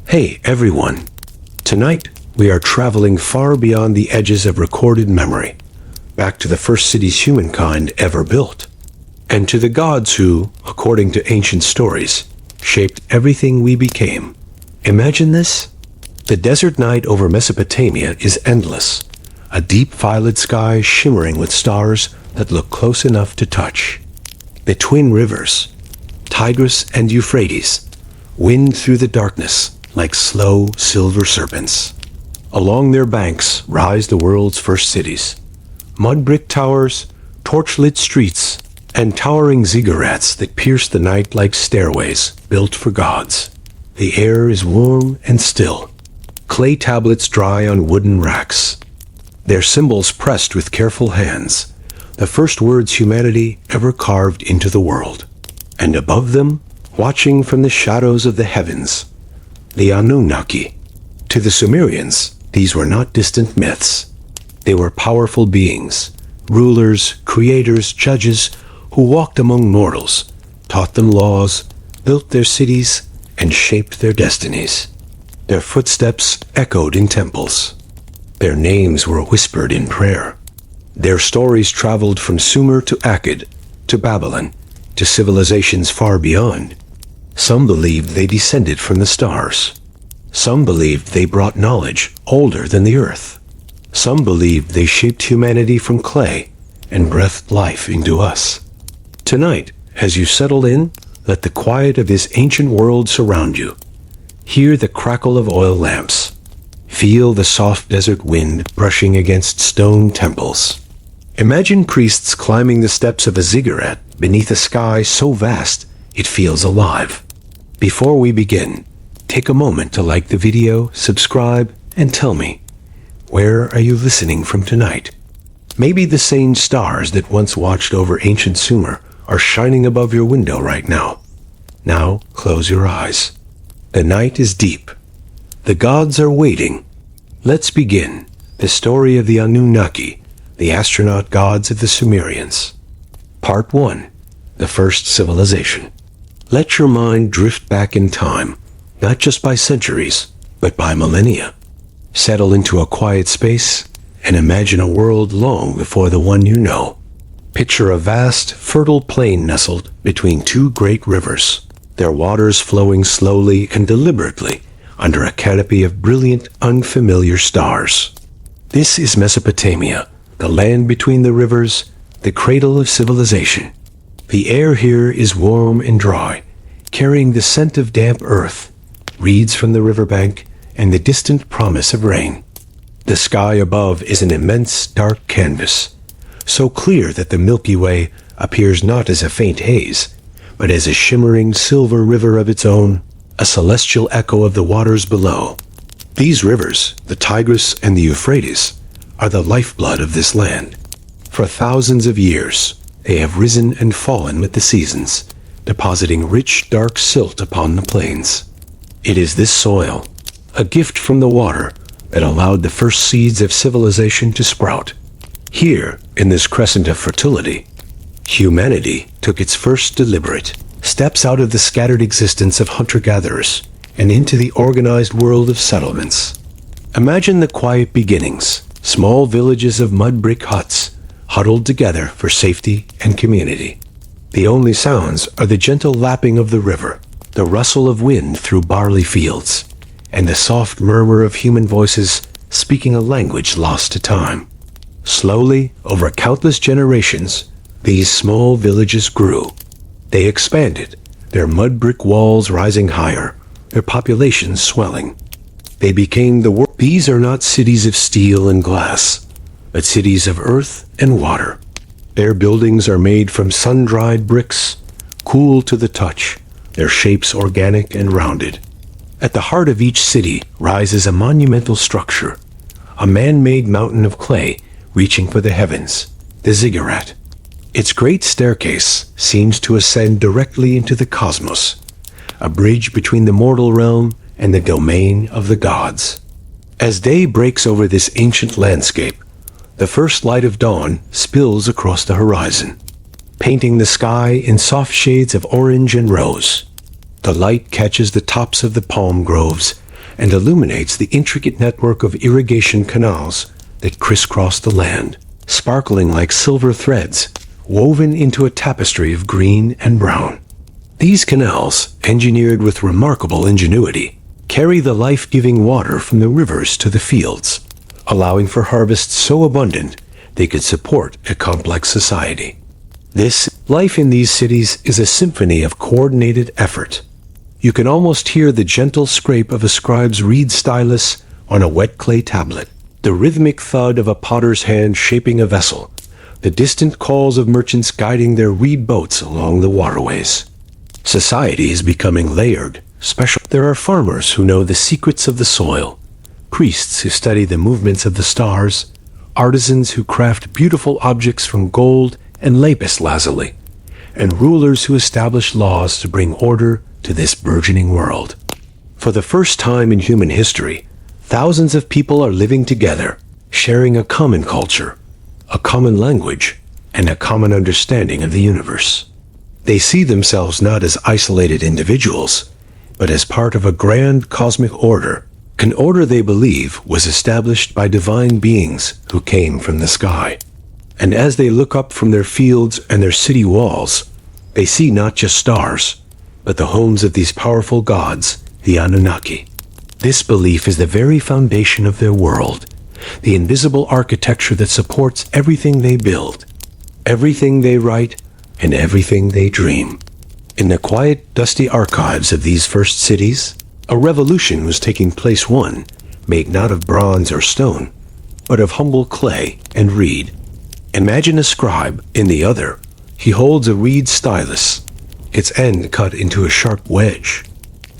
Hey everyone! Tonight, we are traveling far beyond the edges of recorded memory, back to the first cities humankind ever built, and to the gods who, according to ancient stories, shaped everything we became. Imagine this? The desert night over Mesopotamia is endless, a deep violet sky shimmering with stars that look close enough to touch. The twin rivers, Tigris and Euphrates, wind through the darkness like slow silver serpents. Along their banks rise the world's first cities. Mud brick towers, torch-lit streets, and towering ziggurats that pierce the night like stairways built for gods. The air is warm and still. Clay tablets dry on wooden racks, their symbols pressed with careful hands, the first words humanity ever carved into the world. And above them, watching from the shadows of the heavens, the Anunnaki. To the Sumerians, these were not distant myths. They were powerful beings, rulers, creators, judges, who walked among mortals, taught them laws, built their cities, and shaped their destinies. Their footsteps echoed in temples. Their names were whispered in prayer. Their stories traveled from Sumer to Akkad, to Babylon, to civilizations far beyond. Some believed they descended from the stars. Some believed they brought knowledge older than the earth. Some believed they shaped humanity from clay and breathed life into us. Tonight, as you settle in, let the quiet of this ancient world surround you. Hear the crackle of oil lamps. Feel the soft desert wind brushing against stone temples. Imagine priests climbing the steps of a ziggurat beneath a sky so vast it feels alive. Before we begin, take a moment to like the video, subscribe, and tell me, where are you listening from tonight? Maybe the same stars that once watched over ancient Sumer are shining above your window right now. Now, close your eyes. The night is deep. The gods are waiting. Let's begin the story of the Anunnaki, the astronaut gods of the Sumerians. Part 1. The First Civilization. Let your mind drift back in time, not just by centuries, but by millennia. Settle into a quiet space and imagine a world long before the one you know. Picture a vast, fertile plain nestled between two great rivers, their waters flowing slowly and deliberately under a canopy of brilliant, unfamiliar stars. This is Mesopotamia, the land between the rivers, the cradle of civilization. The air here is warm and dry, carrying the scent of damp earth, reeds from the riverbank, and the distant promise of rain. The sky above is an immense dark canvas, so clear that the Milky Way appears not as a faint haze, but as a shimmering silver river of its own, a celestial echo of the waters below. These rivers, the Tigris and the Euphrates, are the lifeblood of this land. For thousands of years, they have risen and fallen with the seasons, depositing rich, dark silt upon the plains. It is this soil, a gift from the water, that allowed the first seeds of civilization to sprout. Here, in this crescent of fertility, humanity took its first deliberate steps out of the scattered existence of hunter-gatherers and into the organized world of settlements. Imagine the quiet beginnings, small villages of mud brick huts, huddled together for safety and community. The only sounds are the gentle lapping of the river, the rustle of wind through barley fields, and the soft murmur of human voices speaking a language lost to time. Slowly, over countless generations, these small villages grew. They expanded, their mud brick walls rising higher, their populations swelling. They became the world. These are not cities of steel and glass, but cities of earth and water. Their buildings are made from sun-dried bricks, cool to the touch, their shapes organic and rounded. At the heart of each city rises a monumental structure, a man-made mountain of clay reaching for the heavens, the ziggurat. Its great staircase seems to ascend directly into the cosmos, a bridge between the mortal realm and the domain of the gods. As day breaks over this ancient landscape, the first light of dawn spills across the horizon, painting the sky in soft shades of orange and rose. The light catches the tops of the palm groves, and illuminates the intricate network of irrigation canals that crisscross the land, sparkling like silver threads woven into a tapestry of green and brown. These canals, engineered with remarkable ingenuity, carry the life-giving water from the rivers to the fields, allowing for harvests so abundant they could support a complex society. This life in these cities is a symphony of coordinated effort. You can almost hear the gentle scrape of a scribe's reed stylus on a wet clay tablet, the rhythmic thud of a potter's hand shaping a vessel, the distant calls of merchants guiding their reed boats along the waterways. Society is becoming layered, special. There are farmers who know the secrets of the soil, priests who study the movements of the stars, artisans who craft beautiful objects from gold and lapis lazuli, and rulers who establish laws to bring order to this burgeoning world. For the first time in human history, thousands of people are living together, sharing a common culture, a common language, and a common understanding of the universe. They see themselves not as isolated individuals, but as part of a grand cosmic order, an order they believe was established by divine beings who came from the sky. And as they look up from their fields and their city walls, they see not just stars, but the homes of these powerful gods, the Anunnaki. This belief is the very foundation of their world, the invisible architecture that supports everything they build, everything they write, and everything they dream. In the quiet, dusty archives of these first cities, a revolution was taking place, one made not of bronze or stone, but of humble clay and reed. Imagine a scribe in the other. He holds a reed stylus, its end cut into a sharp wedge.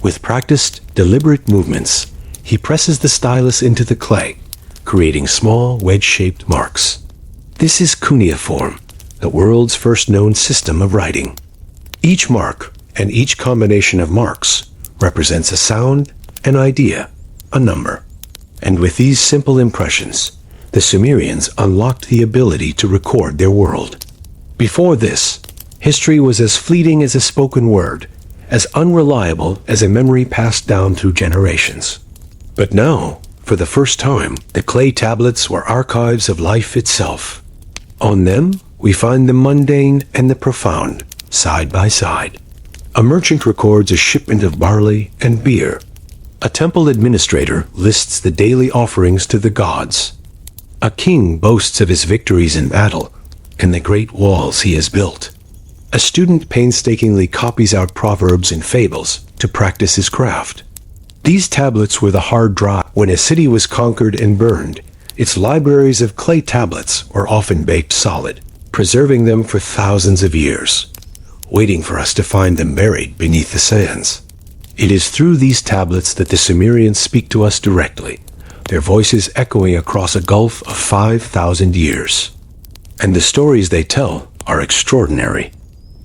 With practiced, deliberate movements, he presses the stylus into the clay, creating small, wedge-shaped marks. This is cuneiform, the world's first known system of writing. Each mark and each combination of marks represents a sound, an idea, a number. And with these simple impressions, the Sumerians unlocked the ability to record their world. Before this, history was as fleeting as a spoken word, as unreliable as a memory passed down through generations. But now, for the first time, the clay tablets were archives of life itself. On them, we find the mundane and the profound, side by side. A merchant records a shipment of barley and beer. A temple administrator lists the daily offerings to the gods. A king boasts of his victories in battle and the great walls he has built. A student painstakingly copies out proverbs and fables to practice his craft. These tablets were the hard drive. When a city was conquered and burned, its libraries of clay tablets were often baked solid, preserving them for thousands of years, waiting for us to find them buried beneath the sands. It is through these tablets that the Sumerians speak to us directly, their voices echoing across a gulf of 5,000 years. And the stories they tell are extraordinary.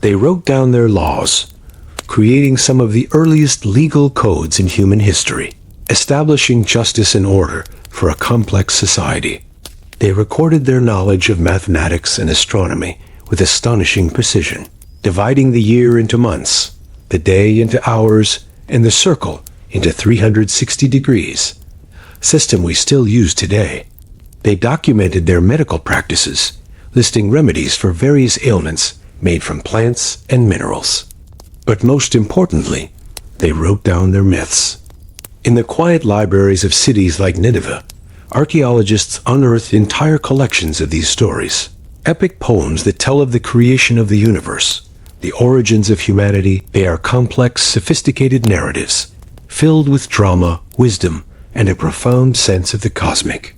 They wrote down their laws, creating some of the earliest legal codes in human history, establishing justice and order for a complex society. They recorded their knowledge of mathematics and astronomy with astonishing precision, dividing the year into months, the day into hours, and the circle into 360 degrees, system we still use today. They documented their medical practices, listing remedies for various ailments made from plants and minerals. But most importantly, they wrote down their myths. In the quiet libraries of cities like Nineveh, archaeologists unearthed entire collections of these stories, epic poems that tell of the creation of the universe, the origins of humanity. They are complex, sophisticated narratives, filled with drama, wisdom, and a profound sense of the cosmic.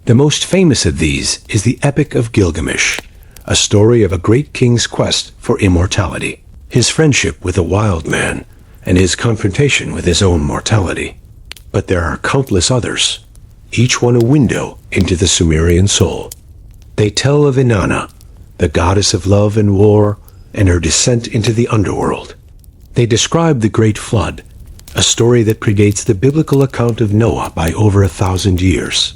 The most famous of these is the Epic of Gilgamesh, a story of a great king's quest for immortality, his friendship with a wild man, and his confrontation with his own mortality. But there are countless others, each one a window into the Sumerian soul. They tell of Inanna, the goddess of love and war, and her descent into the underworld. They describe the Great Flood, a story that predates the biblical account of Noah by over 1,000 years.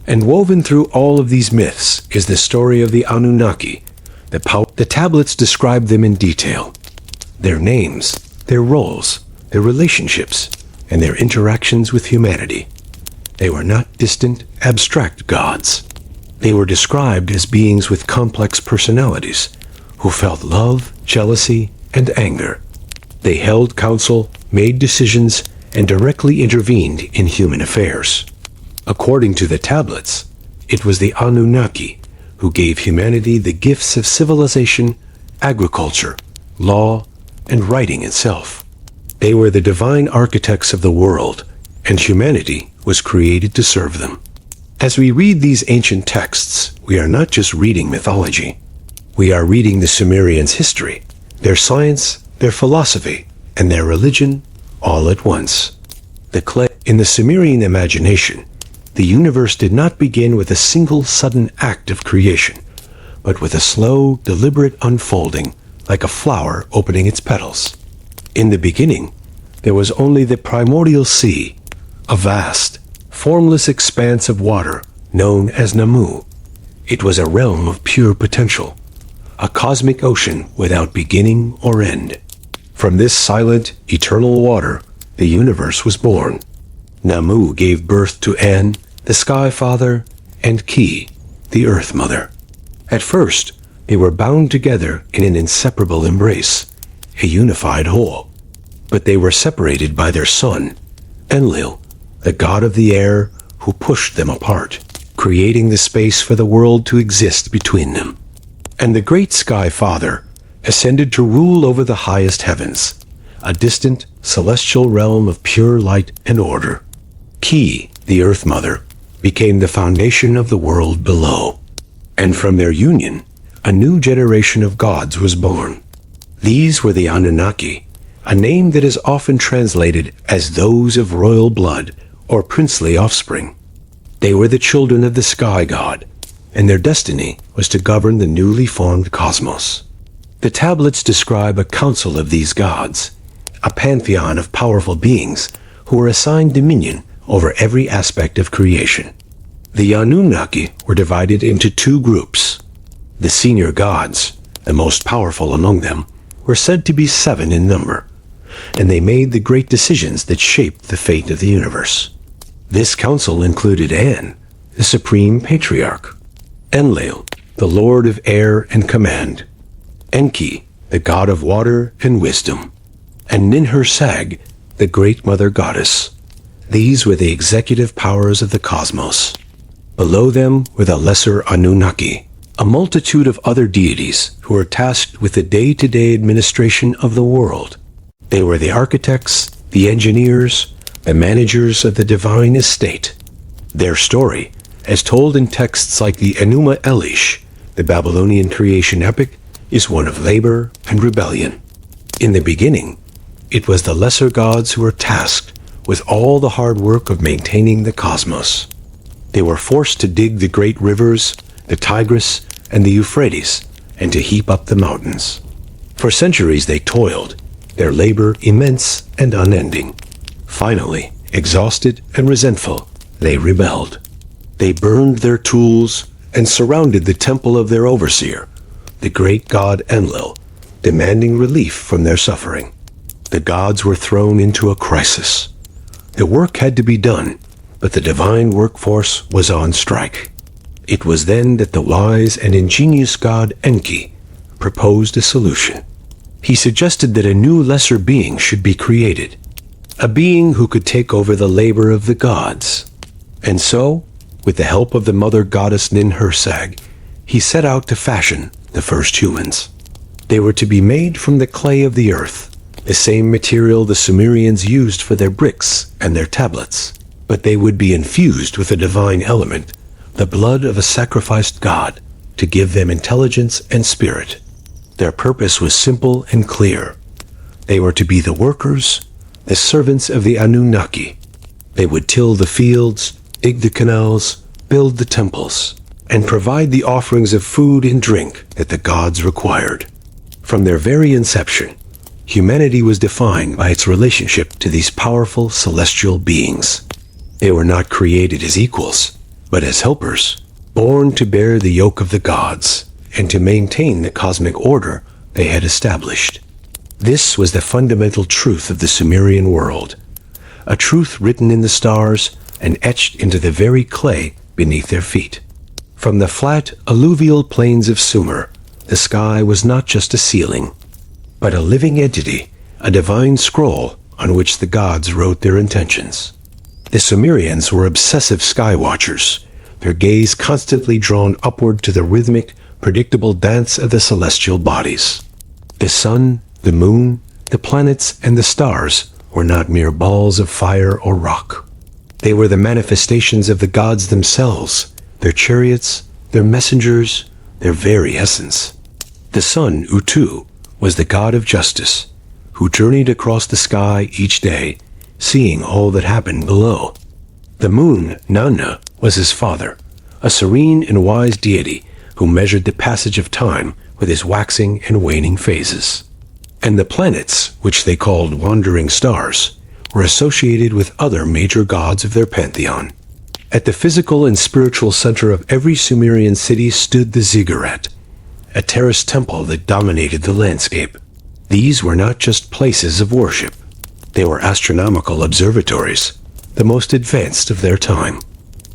And woven through all of these myths is the story of the Anunnaki. The tablets describe them in detail. Their names, their roles, their relationships, and their interactions with humanity. They were not distant, abstract gods. They were described as beings with complex personalities who felt love, jealousy, and anger. They held counsel, made decisions, and directly intervened in human affairs. According to the tablets, it was the Anunnaki who gave humanity the gifts of civilization, agriculture, law, and writing itself. They were the divine architects of the world, and humanity was created to serve them. As we read these ancient texts, we are not just reading mythology. We are reading the Sumerians' history, their science, their philosophy, and their religion all at once. In the Sumerian imagination, the universe did not begin with a single sudden act of creation, but with a slow, deliberate unfolding, like a flower opening its petals. In the beginning, there was only the primordial sea, a vast, formless expanse of water known as Namu. It was a realm of pure potential, a cosmic ocean without beginning or end. From this silent, eternal water, the universe was born. Namu gave birth to An, the Sky Father, and Ki, the Earth Mother. At first, they were bound together in an inseparable embrace, a unified whole. But they were separated by their son, Enlil, the god of the air, who pushed them apart, creating the space for the world to exist between them. And the great Sky Father ascended to rule over the highest heavens, a distant, celestial realm of pure light and order. Ki, the Earth Mother, became the foundation of the world below. And from their union, a new generation of gods was born. These were the Anunnaki, a name that is often translated as those of royal blood or princely offspring. They were the children of the sky god, and their destiny was to govern the newly formed cosmos. The tablets describe a council of these gods, a pantheon of powerful beings who were assigned dominion over every aspect of creation. The Anunnaki were divided into two groups. The senior gods, the most powerful among them, were said to be 7 in number, and they made the great decisions that shaped the fate of the universe. This council included An, the supreme patriarch, Enlil, the lord of air and command, Enki, the god of water and wisdom, and Ninhursag, the great mother goddess. These were the executive powers of the cosmos. Below them were the lesser Anunnaki, a multitude of other deities who were tasked with the day-to-day administration of the world. They were the architects, the engineers, the managers of the divine estate. Their story, as told in texts like the Enuma Elish, the Babylonian creation epic, is one of labor and rebellion. In the beginning, it was the lesser gods who were tasked with all the hard work of maintaining the cosmos. They were forced to dig the great rivers, the Tigris and the Euphrates, and to heap up the mountains. For centuries they toiled, their labor immense and unending. Finally, exhausted and resentful, they rebelled. They burned their tools and surrounded the temple of their overseer, the great god Enlil, demanding relief from their suffering. The gods were thrown into a crisis. The work had to be done, but the divine workforce was on strike. It was then that the wise and ingenious god Enki proposed a solution. He suggested that a new lesser being should be created, a being who could take over the labor of the gods. And so, with the help of the mother goddess Ninhursag, he set out to fashion the first humans. They were to be made from the clay of the earth, the same material the Sumerians used for their bricks and their tablets, but they would be infused with a divine element, the blood of a sacrificed god, to give them intelligence and spirit. Their purpose was simple and clear. They were to be the workers, the servants of the Anunnaki. They would till the fields, dig the canals, build the temples, and provide the offerings of food and drink that the gods required. From their very inception, humanity was defined by its relationship to these powerful celestial beings. They were not created as equals, but as helpers, born to bear the yoke of the gods and to maintain the cosmic order they had established. This was the fundamental truth of the Sumerian world. a truth written in the stars and etched into the very clay beneath their feet. From the flat, alluvial plains of Sumer, the sky was not just a ceiling, but a living entity, a divine scroll on which the gods wrote their intentions. The Sumerians were obsessive sky watchers, their gaze constantly drawn upward to the rhythmic, predictable dance of the celestial bodies. The sun, the moon, the planets, and the stars were not mere balls of fire or rock. They were the manifestations of the gods themselves, their chariots, their messengers, their very essence. The sun, Utu, was the god of justice, who journeyed across the sky each day, seeing all that happened below. The moon, Nanna, was his father, a serene and wise deity who measured the passage of time with his waxing and waning phases. And the planets, which they called wandering stars, were associated with other major gods of their pantheon. At the physical and spiritual center of every Sumerian city stood the ziggurat, a terraced temple that dominated the landscape. These were not just places of worship. They were astronomical observatories, the most advanced of their time.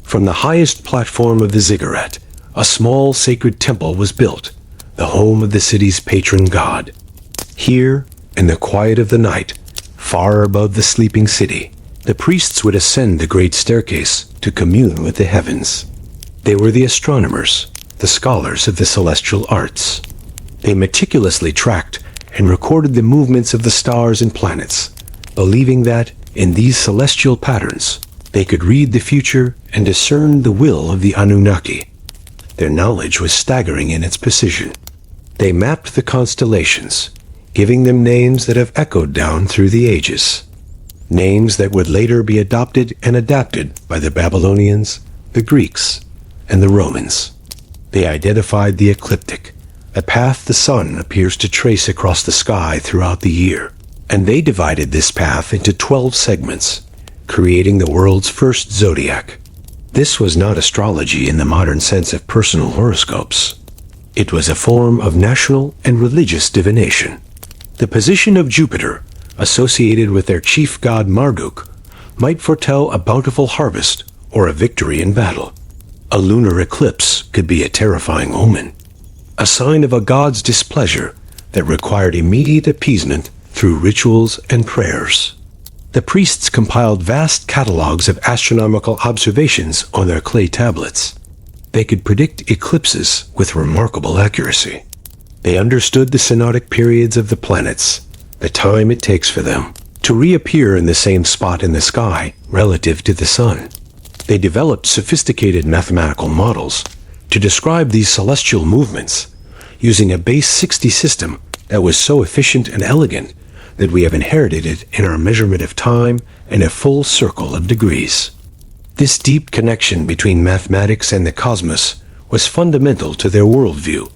From the highest platform of the ziggurat, a small sacred temple was built, the home of the city's patron god. Here, in the quiet of the night, far above the sleeping city, the priests would ascend the great staircase to commune with the heavens. They were the astronomers, the scholars of the celestial arts. They meticulously tracked and recorded the movements of the stars and planets, believing that, in these celestial patterns, they could read the future and discern the will of the Anunnaki. Their knowledge was staggering in its precision. They mapped the constellations, giving them names that have echoed down through the ages. Names that would later be adopted and adapted by the Babylonians, the Greeks, and the Romans. They identified the ecliptic, a path the sun appears to trace across the sky throughout the year, and they divided this path into 12 segments, creating the world's first zodiac. This was not astrology in the modern sense of personal horoscopes. It was a form of national and religious divination. The position of Jupiter, associated with their chief god Marduk, might foretell a bountiful harvest or a victory in battle. A lunar eclipse could be a terrifying omen, a sign of a god's displeasure that required immediate appeasement through rituals and prayers. The priests compiled vast catalogs of astronomical observations on their clay tablets. They could predict eclipses with remarkable accuracy. They understood the synodic periods of the planets, the time it takes for them to reappear in the same spot in the sky relative to the sun. They developed sophisticated mathematical models to describe these celestial movements, using a base 60 system that was so efficient and elegant that we have inherited it in our measurement of time in a full circle of degrees. This deep connection between mathematics and the cosmos was fundamental to their worldview.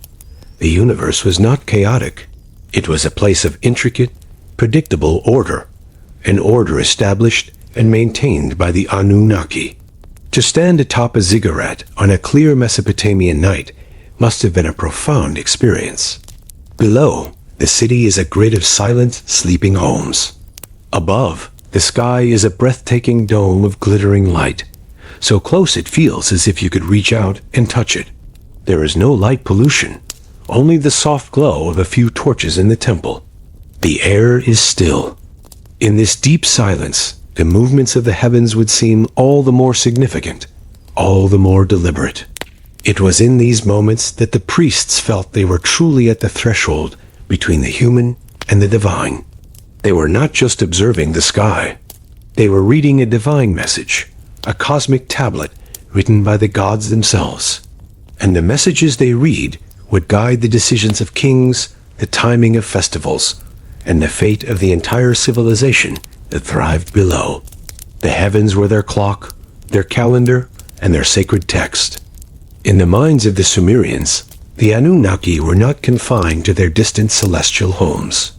The universe was not chaotic. It was a place of intricate, predictable order, an order established and maintained by the Anunnaki. To stand atop a ziggurat on a clear Mesopotamian night must have been a profound experience. Below, the city is a grid of silent, sleeping homes. Above, the sky is a breathtaking dome of glittering light, so close it feels as if you could reach out and touch it. There is no light pollution, only the soft glow of a few torches in the temple. The air is still. In this deep silence, the movements of the heavens would seem all the more significant, all the more deliberate. It was in these moments that the priests felt they were truly at the threshold between the human and the divine. They were not just observing the sky. They were reading a divine message, a cosmic tablet written by the gods themselves. And the messages they read would guide the decisions of kings, the timing of festivals, and the fate of the entire civilization that thrived below. The heavens were their clock, their calendar, and their sacred text. In the minds of the Sumerians, the Anunnaki were not confined to their distant celestial homes.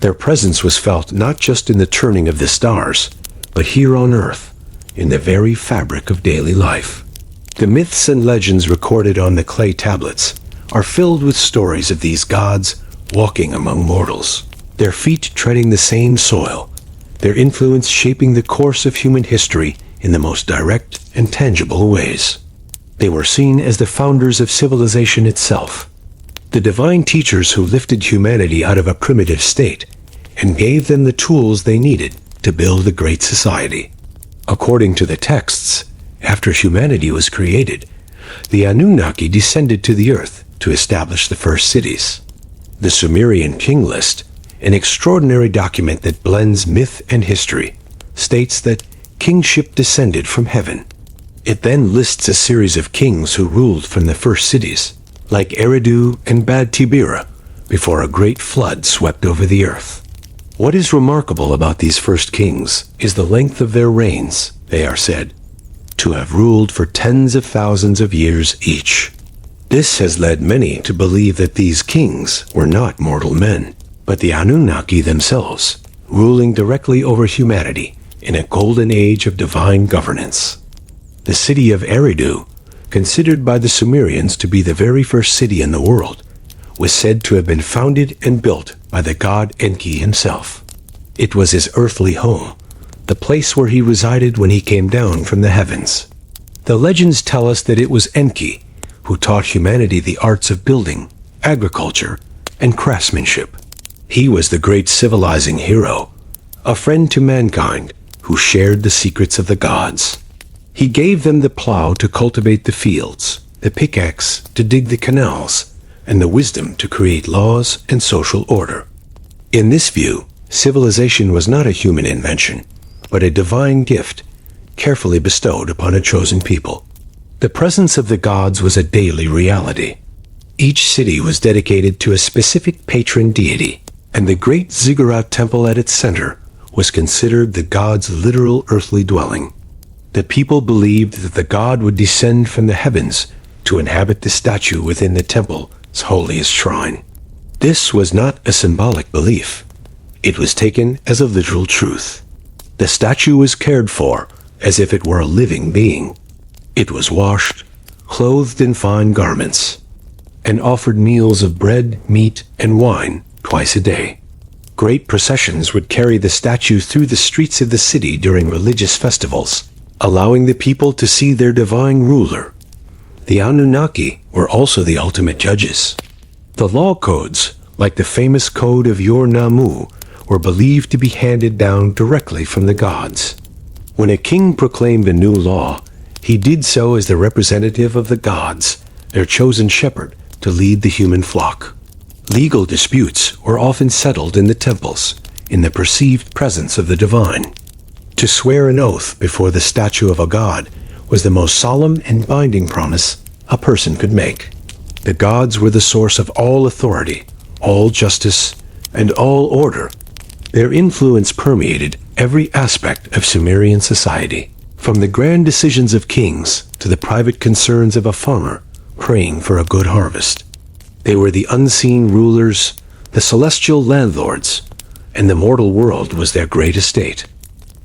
Their presence was felt not just in the turning of the stars, but here on Earth, in the very fabric of daily life. The myths and legends recorded on the clay tablets are filled with stories of these gods walking among mortals, their feet treading the same soil, their influence shaping the course of human history in the most direct and tangible ways. They were seen as the founders of civilization itself, the divine teachers who lifted humanity out of a primitive state and gave them the tools they needed to build a great society. According to the texts, after humanity was created, the Anunnaki descended to the earth to establish the first cities. The Sumerian king list, an extraordinary document that blends myth and history, states that kingship descended from heaven. It then lists a series of kings who ruled from the first cities, like Eridu and Bad Tibira, before a great flood swept over the earth. What is remarkable about these first kings is the length of their reigns. They are said to have ruled for tens of thousands of years each. This has led many to believe that these kings were not mortal men, but the Anunnaki themselves, ruling directly over humanity in a golden age of divine governance. The city of Eridu, considered by the Sumerians to be the very first city in the world, was said to have been founded and built by the god Enki himself. It was his earthly home, the place where he resided when he came down from the heavens. The legends tell us that it was Enki who taught humanity the arts of building, agriculture, and craftsmanship. He was the great civilizing hero, a friend to mankind who shared the secrets of the gods. He gave them the plow to cultivate the fields, the pickaxe to dig the canals, and the wisdom to create laws and social order. In this view, civilization was not a human invention, but a divine gift carefully bestowed upon a chosen people. The presence of the gods was a daily reality. Each city was dedicated to a specific patron deity, and the great ziggurat temple at its center was considered the god's literal earthly dwelling. The people believed that the god would descend from the heavens to inhabit the statue within the temple's holiest shrine. This was not a symbolic belief. It was taken as a literal truth. The statue was cared for as if it were a living being. It was washed, clothed in fine garments, and offered meals of bread, meat, and wine twice a day. Great processions would carry the statue through the streets of the city during religious festivals, allowing the people to see their divine ruler. The Anunnaki were also the ultimate judges. The law codes, like the famous code of Ur-Nammu, were believed to be handed down directly from the gods. When a king proclaimed a new law, he did so as the representative of the gods, their chosen shepherd, to lead the human flock. Legal disputes were often settled in the temples, in the perceived presence of the divine. To swear an oath before the statue of a god was the most solemn and binding promise a person could make. The gods were the source of all authority, all justice, and all order. Their influence permeated every aspect of Sumerian society, from the grand decisions of kings to the private concerns of a farmer praying for a good harvest. They were the unseen rulers, the celestial landlords, and the mortal world was their great estate.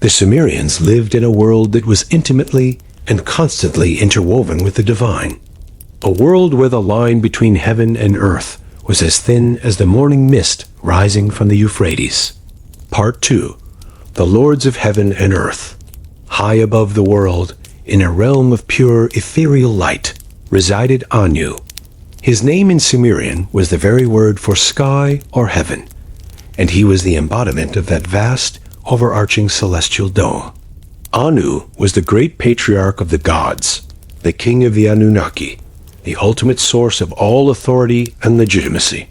The Sumerians lived in a world that was intimately and constantly interwoven with the divine, a world where the line between heaven and earth was as thin as the morning mist rising from the Euphrates. Part 2. The Lords of Heaven and Earth. High above the world, in a realm of pure ethereal light, resided Anu. His name in Sumerian was the very word for sky or heaven, and he was the embodiment of that vast, overarching celestial dome. Anu was the great patriarch of the gods, the king of the Anunnaki, the ultimate source of all authority and legitimacy.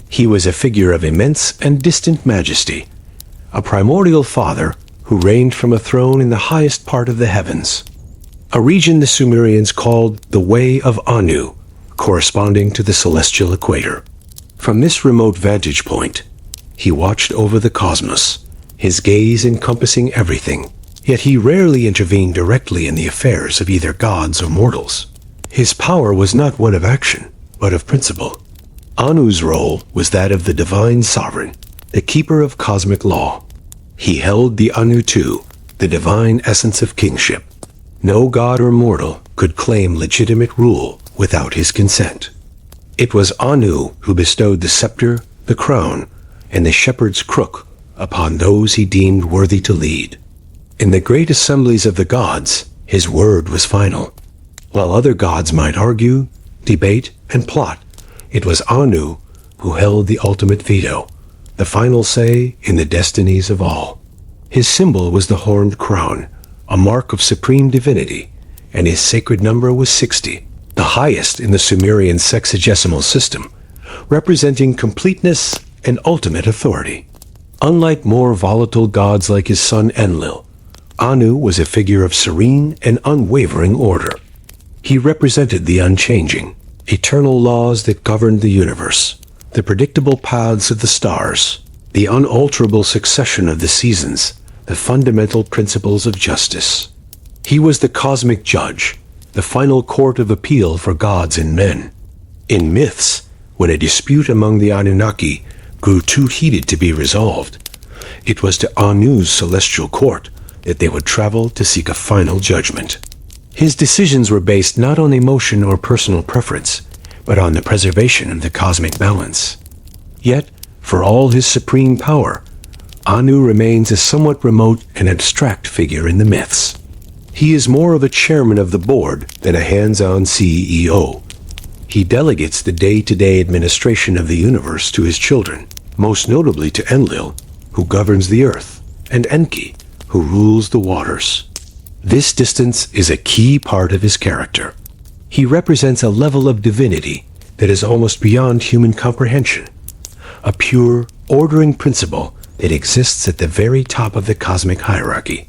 He was a figure of immense and distant majesty, a primordial father who reigned from a throne in the highest part of the heavens, a region the Sumerians called the Way of Anu, corresponding to the celestial equator. From this remote vantage point, he watched over the cosmos, his gaze encompassing everything, yet he rarely intervened directly in the affairs of either gods or mortals. His power was not one of action, but of principle. Anu's role was that of the divine sovereign, the keeper of cosmic law. He held the Anu-Tu, the divine essence of kingship. No god or mortal could claim legitimate rule without his consent. It was Anu who bestowed the scepter, the crown, and the shepherd's crook upon those he deemed worthy to lead. In the great assemblies of the gods, his word was final. While other gods might argue, debate, and plot, it was Anu who held the ultimate veto, the final say in the destinies of all. His symbol was the horned crown, a mark of supreme divinity, and his sacred number was 60, the highest in the Sumerian sexagesimal system, representing completeness and ultimate authority. Unlike more volatile gods like his son Enlil, Anu was a figure of serene and unwavering order. He represented the unchanging, eternal laws that governed the universe, the predictable paths of the stars, the unalterable succession of the seasons, the fundamental principles of justice. He was the cosmic judge, the final court of appeal for gods and men. In myths, when a dispute among the Anunnaki grew too heated to be resolved, it was to Anu's celestial court that they would travel to seek a final judgment. His decisions were based not on emotion or personal preference, but on the preservation of the cosmic balance. Yet, for all his supreme power, Anu remains a somewhat remote and abstract figure in the myths. He is more of a chairman of the board than a hands-on CEO. He delegates the day-to-day administration of the universe to his children, most notably to Enlil, who governs the earth, and Enki, who rules the waters. This distance is a key part of his character. He represents a level of divinity that is almost beyond human comprehension, a pure, ordering principle that exists at the very top of the cosmic hierarchy.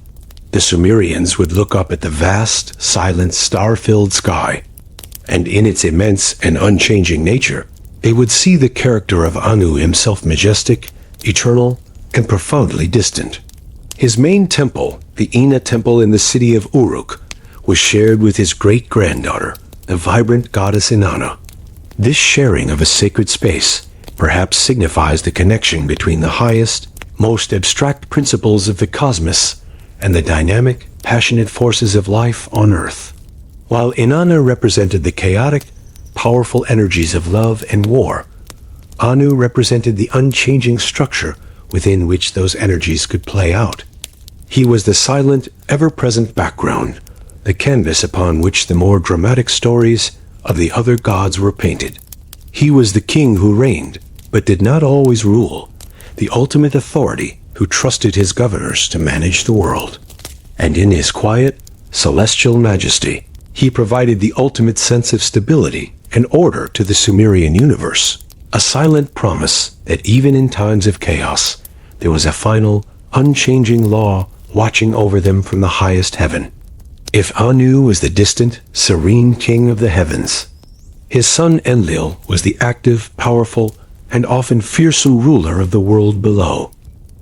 The Sumerians would look up at the vast, silent, star-filled sky, and in its immense and unchanging nature, they would see the character of Anu himself majestic, eternal, and profoundly distant. His main temple, the Ina temple in the city of Uruk, was shared with his great-granddaughter, the vibrant goddess Inanna. This sharing of a sacred space perhaps signifies the connection between the highest, most abstract principles of the cosmos and the dynamic, passionate forces of life on Earth. While Inanna represented the chaotic, powerful energies of love and war, Anu represented the unchanging structure within which those energies could play out. He was the silent, ever-present background, the canvas upon which the more dramatic stories of the other gods were painted. He was the king who reigned, but did not always rule, the ultimate authority who trusted his governors to manage the world. And in his quiet, celestial majesty, he provided the ultimate sense of stability and order to the Sumerian universe, a silent promise that even in times of chaos, there was a final, unchanging law watching over them from the highest heaven. If Anu was the distant, serene king of the heavens, his son Enlil was the active, powerful, and often fearsome ruler of the world below.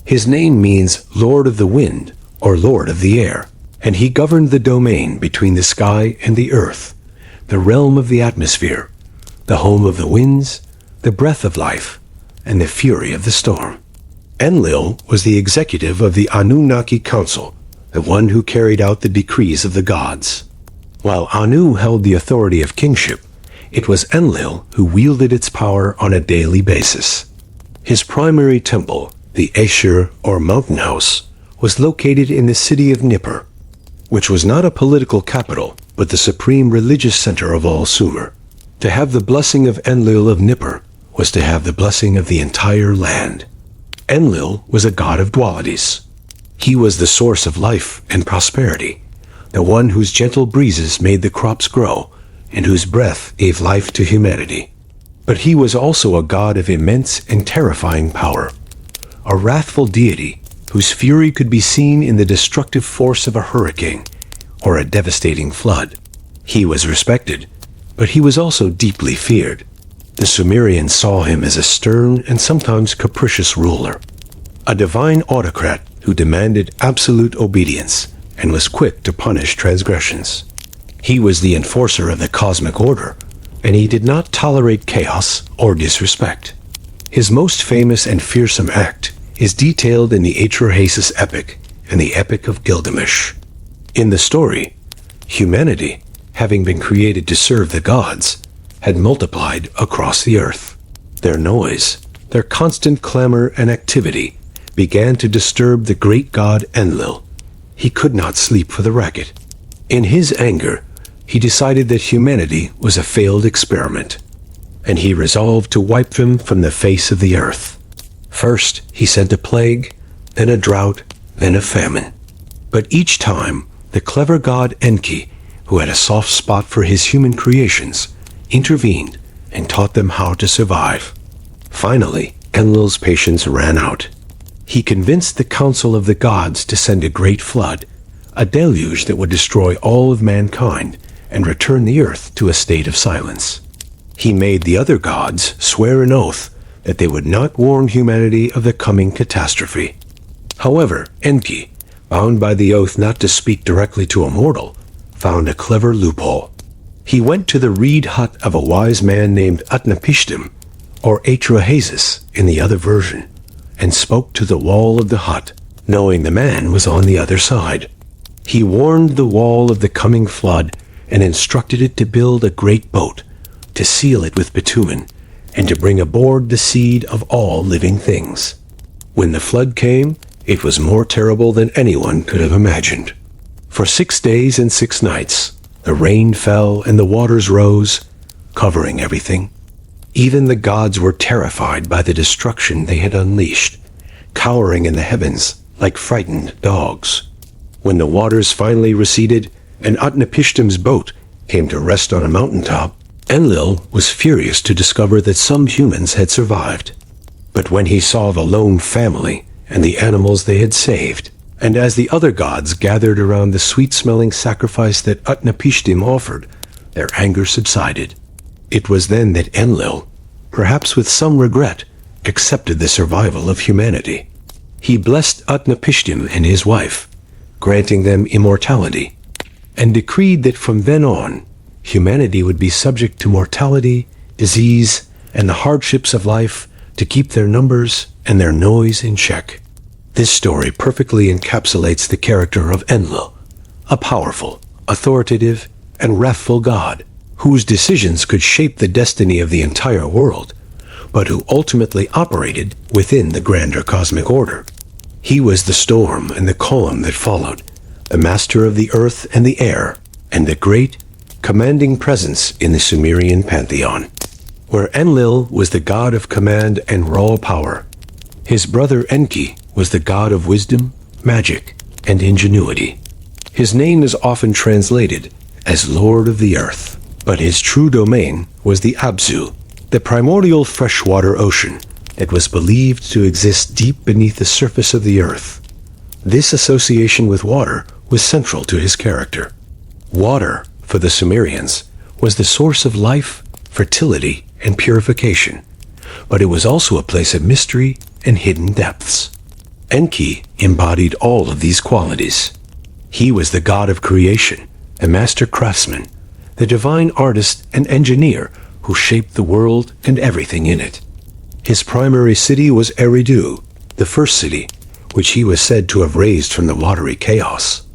His name means Lord of the Wind, or Lord of the Air, and he governed the domain between the sky and the earth, the realm of the atmosphere, the home of the winds, the breath of life, and the fury of the storm. Enlil was the executive of the Anunnaki Council, the one who carried out the decrees of the gods. While Anu held the authority of kingship, it was Enlil who wielded its power on a daily basis. His primary temple, the Ashur or Mountain House, was located in the city of Nippur, which was not a political capital, but the supreme religious center of all Sumer. To have the blessing of Enlil of Nippur was to have the blessing of the entire land. Enlil was a god of dualities. He was the source of life and prosperity, the one whose gentle breezes made the crops grow, and whose breath gave life to humanity. But he was also a god of immense and terrifying power, a wrathful deity whose fury could be seen in the destructive force of a hurricane or a devastating flood. He was respected, but he was also deeply feared. The Sumerians saw him as a stern and sometimes capricious ruler, a divine autocrat who demanded absolute obedience and was quick to punish transgressions. He was the enforcer of the cosmic order, and he did not tolerate chaos or disrespect. His most famous and fearsome act is detailed in the Atrahasis epic and the Epic of Gilgamesh. In the story, humanity, having been created to serve the gods, had multiplied across the earth. Their noise, their constant clamor and activity, began to disturb the great god Enlil. He could not sleep for the racket. In his anger, he decided that humanity was a failed experiment, and he resolved to wipe them from the face of the earth. First, he sent a plague, then a drought, then a famine. But each time, the clever god Enki, who had a soft spot for his human creations, intervened and taught them how to survive. Finally, Enlil's patience ran out. He convinced the council of the gods to send a great flood, a deluge that would destroy all of mankind and return the earth to a state of silence. He made the other gods swear an oath that they would not warn humanity of the coming catastrophe. However, Enki, bound by the oath not to speak directly to a mortal, found a clever loophole. He went to the reed hut of a wise man named Utnapishtim, or Atrahasis in the other version, and spoke to the wall of the hut, knowing the man was on the other side. He warned the wall of the coming flood and instructed it to build a great boat, to seal it with bitumen, and to bring aboard the seed of all living things. When the flood came, it was more terrible than anyone could have imagined. For 6 days and 6 nights, the rain fell and the waters rose, covering everything. Even the gods were terrified by the destruction they had unleashed, cowering in the heavens like frightened dogs. When the waters finally receded and Utnapishtim's boat came to rest on a mountaintop, Enlil was furious to discover that some humans had survived. But when he saw the lone family and the animals they had saved, and as the other gods gathered around the sweet-smelling sacrifice that Utnapishtim offered, their anger subsided. It was then that Enlil, perhaps with some regret, accepted the survival of humanity. He blessed Utnapishtim and his wife, granting them immortality, and decreed that from then on, humanity would be subject to mortality, disease, and the hardships of life to keep their numbers and their noise in check. This story perfectly encapsulates the character of Enlil, a powerful, authoritative, and wrathful god whose decisions could shape the destiny of the entire world, but who ultimately operated within the grander cosmic order. He was the storm and the calm that followed, the master of the earth and the air, and the great, commanding presence in the Sumerian pantheon. Where Enlil was the god of command and raw power, his brother Enki was the god of wisdom, magic, and ingenuity. His name is often translated as Lord of the Earth, but his true domain was the Abzu, the primordial freshwater ocean that was believed to exist deep beneath the surface of the earth. This association with water was central to his character. Water, for the Sumerians, was the source of life, fertility, and purification, but it was also a place of mystery and hidden depths. Enki embodied all of these qualities. He was the god of creation, a master craftsman, the divine artist and engineer who shaped the world and everything in it. His primary city was Eridu, the first city, which he was said to have raised from the watery chaos.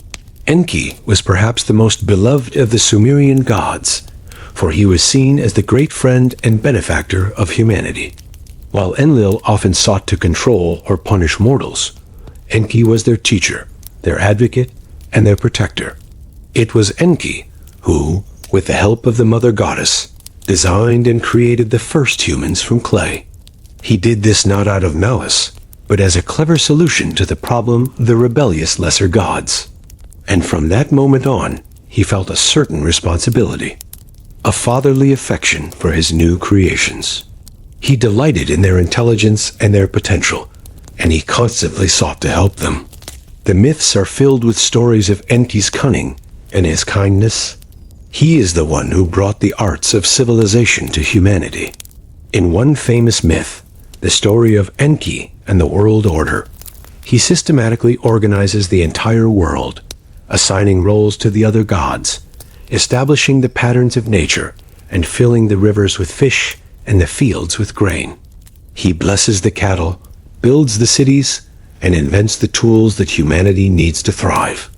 Enki was perhaps the most beloved of the Sumerian gods, for he was seen as the great friend and benefactor of humanity. While Enlil often sought to control or punish mortals, Enki was their teacher, their advocate, and their protector. It was Enki who, with the help of the mother goddess, designed and created the first humans from clay. He did this not out of malice, but as a clever solution to the problem of the rebellious lesser gods. And from that moment on, he felt a certain responsibility, a fatherly affection for his new creations. He delighted in their intelligence and their potential, and he constantly sought to help them. The myths are filled with stories of Enki's cunning and his kindness. He is the one who brought the arts of civilization to humanity. In one famous myth, the story of Enki and the world order, he systematically organizes the entire world, assigning roles to the other gods, establishing the patterns of nature, and filling the rivers with fish and the fields with grain. He blesses the cattle, builds the cities, and invents the tools that humanity needs to thrive.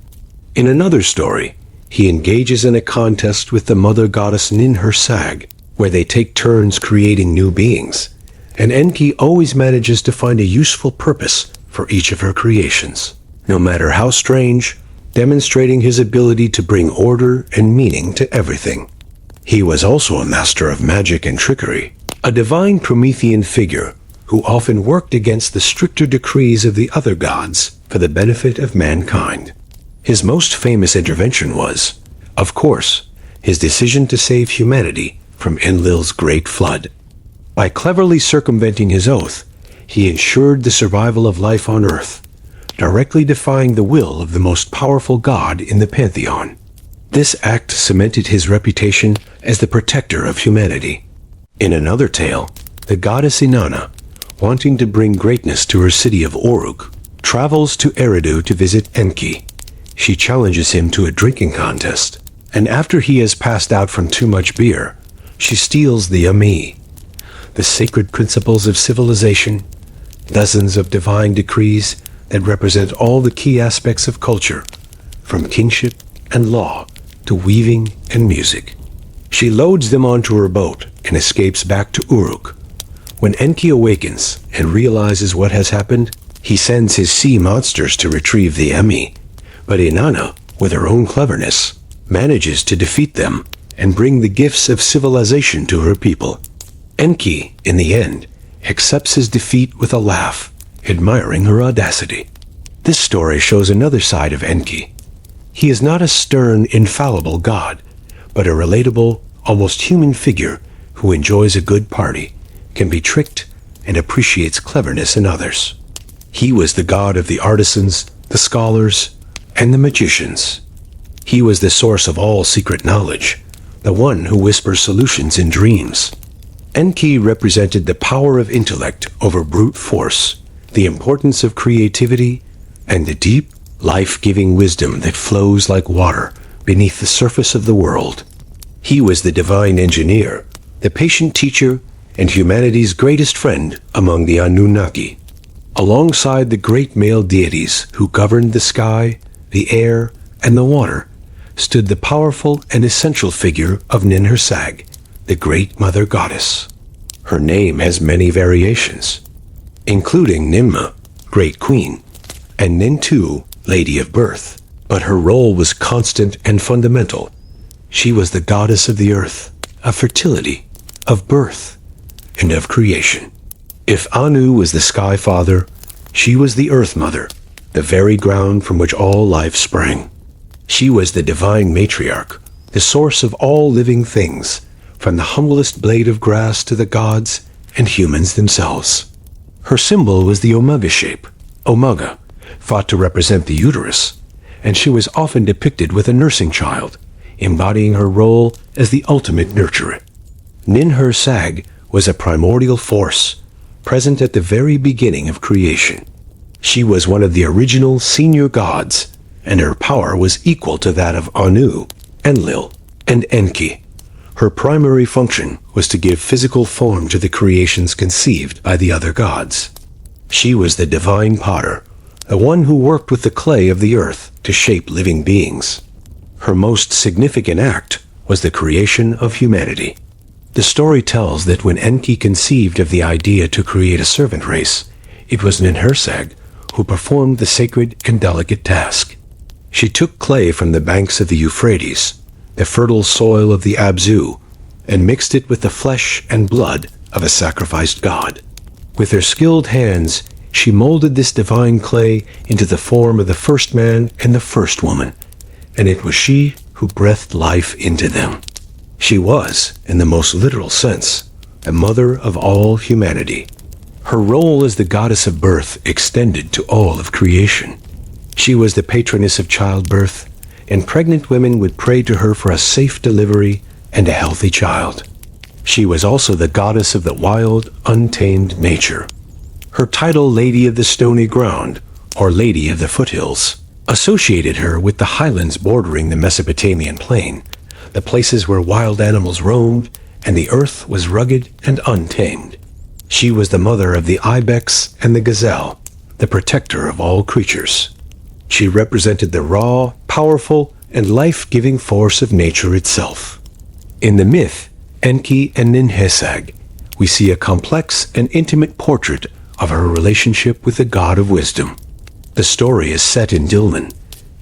In another story, he engages in a contest with the mother goddess Nin-Her-Sag, where they take turns creating new beings, and Enki always manages to find a useful purpose for each of her creations, no matter how strange, demonstrating his ability to bring order and meaning to everything. He was also a master of magic and trickery, a divine Promethean figure who often worked against the stricter decrees of the other gods for the benefit of mankind. His most famous intervention was, of course, his decision to save humanity from Enlil's great flood. By cleverly circumventing his oath, he ensured the survival of life on Earth, directly defying the will of the most powerful god in the pantheon. This act cemented his reputation as the protector of humanity. In another tale, the goddess Inanna, wanting to bring greatness to her city of Uruk, travels to Eridu to visit Enki. She challenges him to a drinking contest, and after he has passed out from too much beer, she steals the Ami, the sacred principles of civilization, dozens of divine decrees that represent all the key aspects of culture, from kingship and law to weaving and music. She loads them onto her boat and escapes back to Uruk. When Enki awakens and realizes what has happened, he sends his sea monsters to retrieve the Ami. But Inanna, with her own cleverness, manages to defeat them and bring the gifts of civilization to her people. Enki, in the end, accepts his defeat with a laugh, admiring her audacity. This story shows another side of Enki. He is not a stern, infallible god, but a relatable, almost human figure who enjoys a good party, can be tricked, and appreciates cleverness in others. He was the god of the artisans, the scholars, and the magicians. He was the source of all secret knowledge, the one who whispers solutions in dreams. Enki represented the power of intellect over brute force, the importance of creativity, and the deep, life-giving wisdom that flows like water beneath the surface of the world. He was the divine engineer, the patient teacher, and humanity's greatest friend among the Anunnaki. Alongside the great male deities who governed the sky, the air, and the water, stood the powerful and essential figure of Ninhursag, the great mother goddess. Her name has many variations, including Ninmah, great queen, and Nintu, lady of birth, but her role was constant and fundamental. She was the goddess of the earth, of fertility, of birth, and of creation. If Anu was the sky father, she was the earth mother, the very ground from which all life sprang. She was the divine matriarch, the source of all living things, from the humblest blade of grass to the gods and humans themselves. Her symbol was the omega shape, omega, thought to represent the uterus, and she was often depicted with a nursing child, embodying her role as the ultimate nurturer. Ninhursag was a primordial force, present at the very beginning of creation. She was one of the original senior gods, and her power was equal to that of Anu, Enlil, and Enki. Her primary function was to give physical form to the creations conceived by the other gods. She was the divine potter, the one who worked with the clay of the earth to shape living beings. Her most significant act was the creation of humanity. The story tells that when Enki conceived of the idea to create a servant race, it was Ninhursag who performed the sacred and delicate task. She took clay from the banks of the Euphrates, the fertile soil of the Abzu, and mixed it with the flesh and blood of a sacrificed god. With her skilled hands, she molded this divine clay into the form of the first man and the first woman, and it was she who breathed life into them. She was, in the most literal sense, the mother of all humanity. Her role as the goddess of birth extended to all of creation. She was the patroness of childbirth, and pregnant women would pray to her for a safe delivery and a healthy child. She was also the goddess of the wild, untamed nature. Her title, Lady of the Stony Ground, or Lady of the Foothills, associated her with the highlands bordering the Mesopotamian plain, the places where wild animals roamed and the earth was rugged and untamed. She was the mother of the ibex and the gazelle, the protector of all creatures. She represented the raw, powerful, and life-giving force of nature itself. In the myth, Enki and Ninhursag, we see a complex and intimate portrait of her relationship with the god of wisdom. The story is set in Dilmun,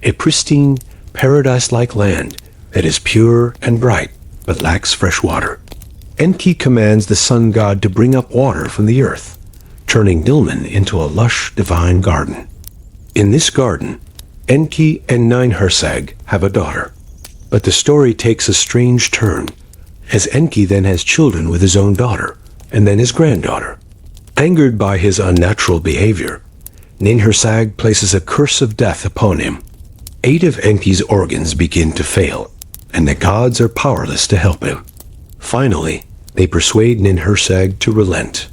a pristine, paradise-like land that is pure and bright but lacks fresh water. Enki commands the sun god to bring up water from the earth, turning Dilmun into a lush divine garden. In this garden, Enki and Ninhursag have a daughter. But the story takes a strange turn, as Enki then has children with his own daughter, and then his granddaughter. Angered by his unnatural behavior, Ninhursag places a curse of death upon him. 8 of Enki's organs begin to fail, and the gods are powerless to help him. Finally, they persuade Ninhursag to relent.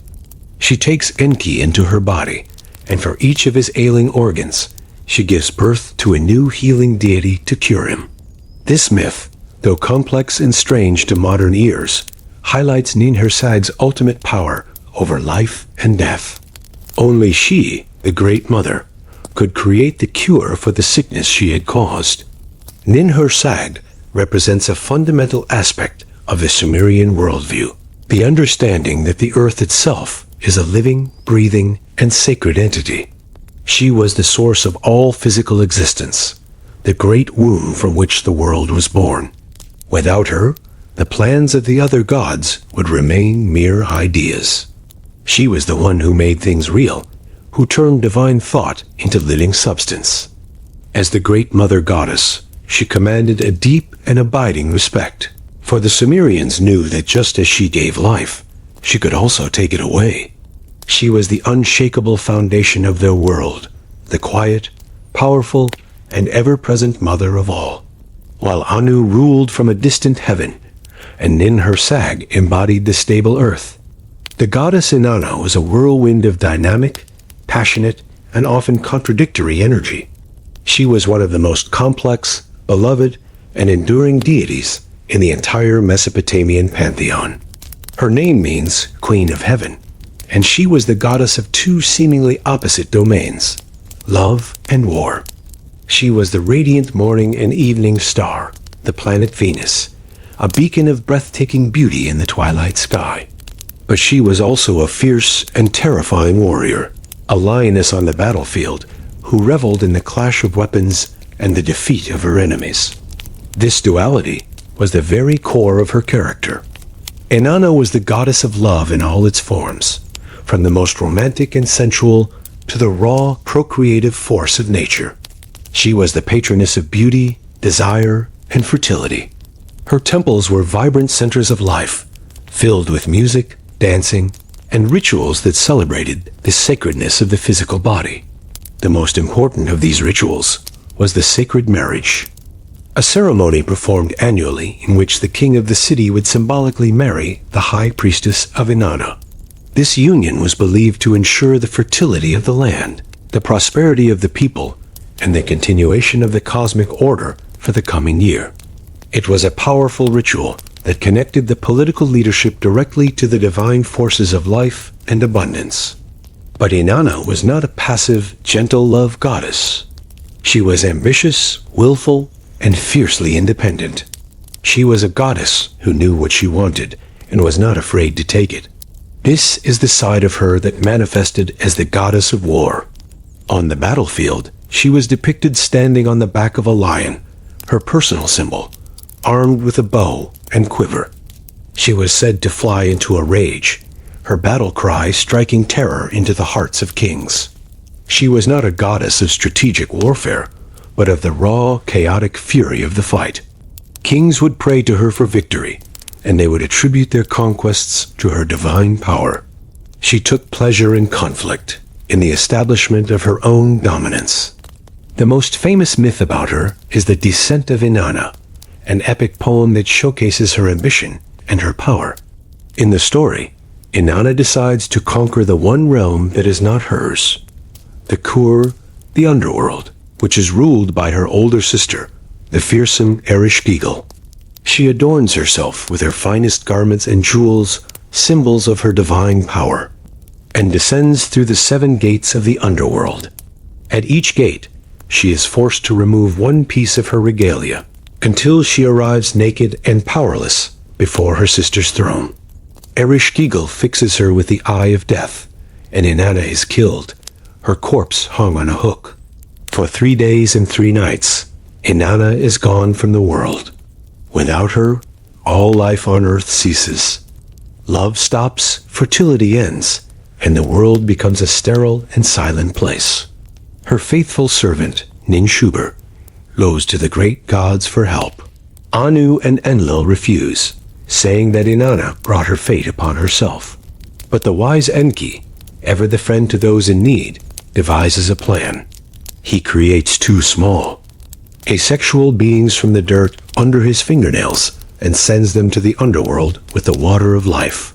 She takes Enki into her body, and for each of his ailing organs, she gives birth to a new healing deity to cure him. This myth, though complex and strange to modern ears, highlights Ninhursag's ultimate power over life and death. Only she, the Great Mother, could create the cure for the sickness she had caused. Ninhursag represents a fundamental aspect of the Sumerian worldview, the understanding that the earth itself is a living, breathing, and sacred entity. She was the source of all physical existence, the great womb from which the world was born. Without her, the plans of the other gods would remain mere ideas. She was the one who made things real, who turned divine thought into living substance. As the great mother goddess, she commanded a deep and abiding respect, for the Sumerians knew that just as she gave life, she could also take it away. She was the unshakable foundation of their world, the quiet, powerful, and ever-present mother of all. While Anu ruled from a distant heaven, and Ninhursag embodied the stable earth, the goddess Inanna was a whirlwind of dynamic, passionate, and often contradictory energy. She was one of the most complex, beloved, and enduring deities in the entire Mesopotamian pantheon. Her name means Queen of Heaven, and she was the goddess of 2 seemingly opposite domains, love and war. She was the radiant morning and evening star, the planet Venus, a beacon of breathtaking beauty in the twilight sky. But she was also a fierce and terrifying warrior, a lioness on the battlefield who reveled in the clash of weapons and the defeat of her enemies. This duality was the very core of her character. Inanna was the goddess of love in all its forms, from the most romantic and sensual to the raw, procreative force of nature. She was the patroness of beauty, desire, and fertility. Her temples were vibrant centers of life, filled with music, dancing, and rituals that celebrated the sacredness of the physical body. The most important of these rituals was the sacred marriage, a ceremony performed annually in which the king of the city would symbolically marry the high priestess of Inanna. This union was believed to ensure the fertility of the land, the prosperity of the people, and the continuation of the cosmic order for the coming year. It was a powerful ritual that connected the political leadership directly to the divine forces of life and abundance. But Inanna was not a passive, gentle love goddess. She was ambitious, willful, and fiercely independent. She was a goddess who knew what she wanted and was not afraid to take it. This is the side of her that manifested as the goddess of war. On the battlefield, she was depicted standing on the back of a lion, her personal symbol, armed with a bow and quiver. She was said to fly into a rage, her battle cry striking terror into the hearts of kings. She was not a goddess of strategic warfare, but of the raw, chaotic fury of the fight. Kings would pray to her for victory, and they would attribute their conquests to her divine power. She took pleasure in conflict, in the establishment of her own dominance. The most famous myth about her is the Descent of Inanna, an epic poem that showcases her ambition and her power. In the story, Inanna decides to conquer the one realm that is not hers, the Kur, the underworld, which is ruled by her older sister, the fearsome Ereshkigal. She adorns herself with her finest garments and jewels, symbols of her divine power, and descends through the 7 gates of the underworld. At each gate, she is forced to remove one piece of her regalia, until she arrives naked and powerless before her sister's throne. Ereshkigal fixes her with the Eye of Death, and Inanna is killed, her corpse hung on a hook. For 3 days and 3 nights, Inanna is gone from the world. Without her, all life on earth ceases. Love stops, fertility ends, and the world becomes a sterile and silent place. Her faithful servant, Ninshubur, goes to the great gods for help. Anu and Enlil refuse, saying that Inanna brought her fate upon herself. But the wise Enki, ever the friend to those in need, devises a plan. He creates 2 small, asexual beings from the dirt under his fingernails and sends them to the underworld with the water of life.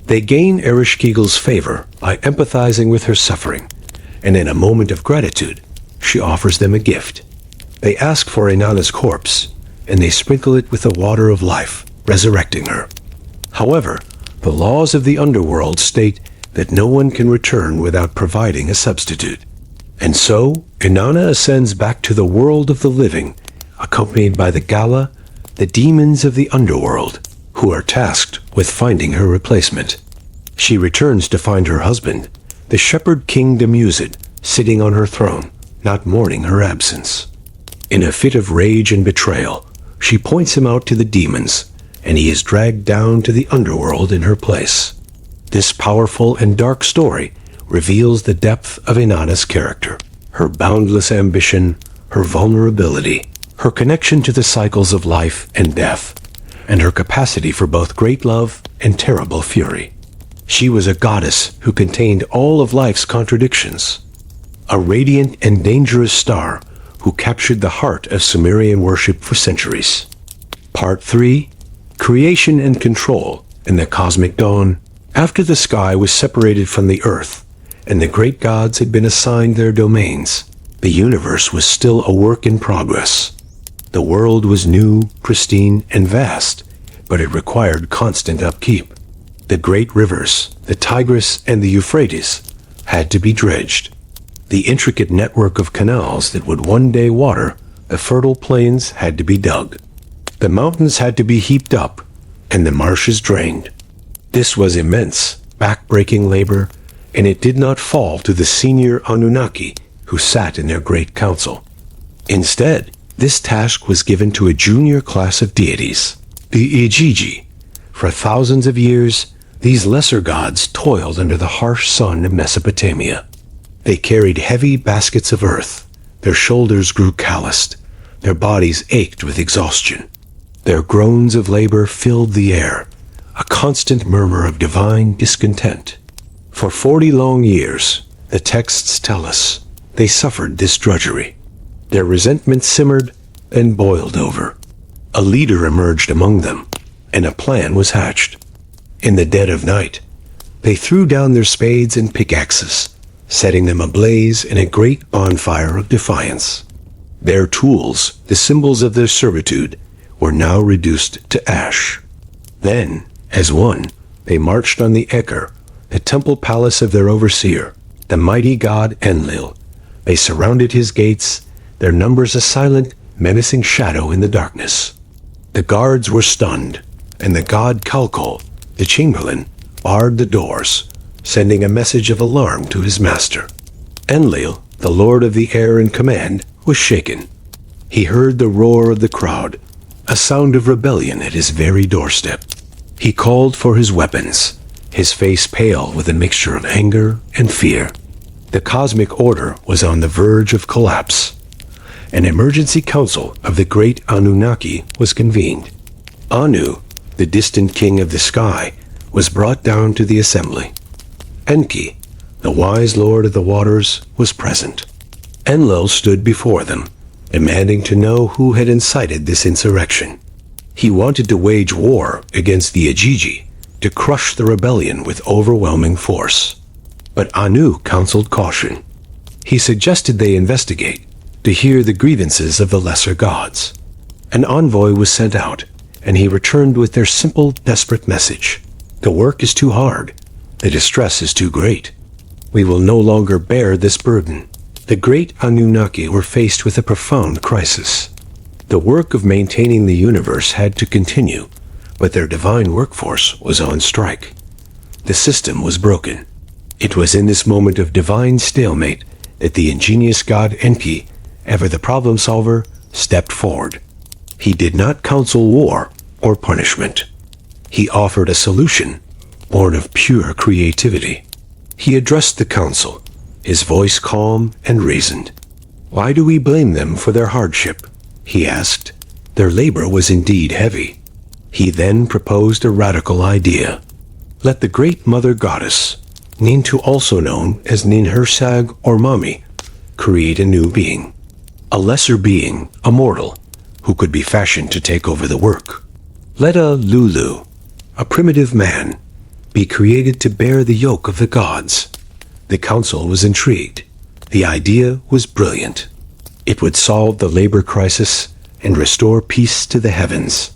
They gain Ereshkigal's favor by empathizing with her suffering, and in a moment of gratitude, she offers them a gift. They ask for Inanna's corpse, and they sprinkle it with the water of life, resurrecting her. However, the laws of the underworld state that no one can return without providing a substitute. And so, Inanna ascends back to the world of the living, accompanied by the Gala, the demons of the underworld, who are tasked with finding her replacement. She returns to find her husband, the shepherd king Demusid, sitting on her throne, not mourning her absence. In a fit of rage and betrayal, she points him out to the demons, and he is dragged down to the underworld in her place. This powerful and dark story reveals the depth of Inanna's character, her boundless ambition, her vulnerability, her connection to the cycles of life and death, and her capacity for both great love and terrible fury. She was a goddess who contained all of life's contradictions, a radiant and dangerous star who captured the heart of Sumerian worship for centuries. Part 3. Creation and Control in the Cosmic Dawn. After the sky was separated from the earth, and the great gods had been assigned their domains, the universe was still a work in progress. The world was new, pristine, and vast, but it required constant upkeep. The great rivers, the Tigris and the Euphrates, had to be dredged. The intricate network of canals that would one day water the fertile plains had to be dug. The mountains had to be heaped up, and the marshes drained. This was immense, back-breaking labor, and it did not fall to the senior Anunnaki who sat in their great council. Instead, this task was given to a junior class of deities, the Igigi. For thousands of years, these lesser gods toiled under the harsh sun of Mesopotamia. They carried heavy baskets of earth. Their shoulders grew calloused. Their bodies ached with exhaustion. Their groans of labor filled the air, a constant murmur of divine discontent. For 40 long years, the texts tell us, they suffered this drudgery. Their resentment simmered and boiled over. A leader emerged among them, and a plan was hatched. In the dead of night, they threw down their spades and pickaxes, setting them ablaze in a great bonfire of defiance. Their tools, the symbols of their servitude, were now reduced to ash. Then, as one, they marched on the Eker, the temple palace of their overseer, the mighty god Enlil. They surrounded his gates, their numbers a silent, menacing shadow in the darkness. The guards were stunned, and the god Kalkol, the chamberlain, barred the doors, sending a message of alarm to his master. Enlil, the lord of the air in command, was shaken. He heard the roar of the crowd, a sound of rebellion at his very doorstep. He called for his weapons, his face pale with a mixture of anger and fear. The cosmic order was on the verge of collapse. An emergency council of the great Anunnaki was convened. Anu, the distant king of the sky, was brought down to the assembly. Enki, the wise lord of the waters, was present. Enlil stood before them, demanding to know who had incited this insurrection. He wanted to wage war against the Igigi, to crush the rebellion with overwhelming force. But Anu counseled caution. He suggested they investigate, to hear the grievances of the lesser gods. An envoy was sent out, and he returned with their simple, desperate message. The work is too hard. The distress is too great. We will no longer bear this burden. The great Anunnaki were faced with a profound crisis. The work of maintaining the universe had to continue, but their divine workforce was on strike. The system was broken. It was in this moment of divine stalemate that the ingenious god Enki, ever the problem solver, stepped forward. He did not counsel war or punishment. He offered a solution born of pure creativity. He addressed the council, his voice calm and reasoned. "Why do we blame them for their hardship?" he asked. "Their labor was indeed heavy." He then proposed a radical idea. Let the great mother goddess, Nintu, also known as Ninhursag or Mami, create a new being. A lesser being, a mortal, who could be fashioned to take over the work. Let a Lulu, a primitive man, be created to bear the yoke of the gods. The council was intrigued. The idea was brilliant. It would solve the labor crisis and restore peace to the heavens.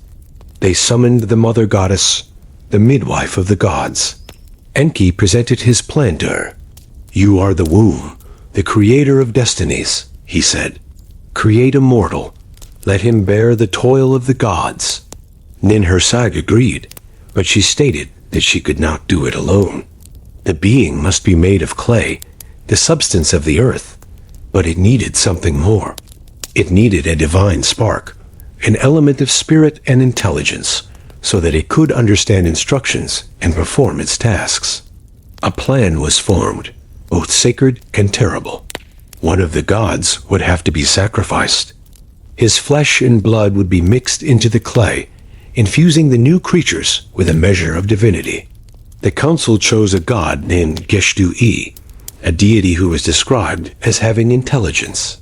They summoned the mother goddess, the midwife of the gods. Enki presented his plan to her. "You are the womb, the creator of destinies," he said. "Create a mortal. Let him bear the toil of the gods." Ninhursag agreed, but she stated that she could not do it alone. The being must be made of clay, the substance of the earth, but it needed something more. It needed a divine spark, an element of spirit and intelligence, so that it could understand instructions and perform its tasks. A plan was formed, both sacred and terrible. One of the gods would have to be sacrificed. His flesh and blood would be mixed into the clay, infusing the new creatures with a measure of divinity. The council chose a god named Geshtu-e, a deity who was described as having intelligence.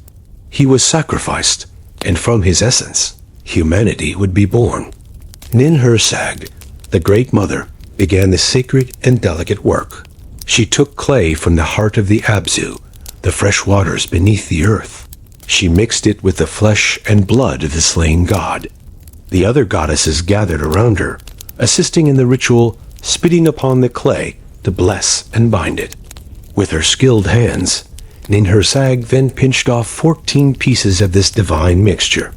He was sacrificed, and from his essence, humanity would be born. Ninhursag, the Great Mother, began the sacred and delicate work. She took clay from the heart of the Abzu, the fresh waters beneath the earth. She mixed it with the flesh and blood of the slain god. The other goddesses gathered around her, assisting in the ritual, spitting upon the clay to bless and bind it. With her skilled hands, Ninhursag then pinched off 14 pieces of this divine mixture.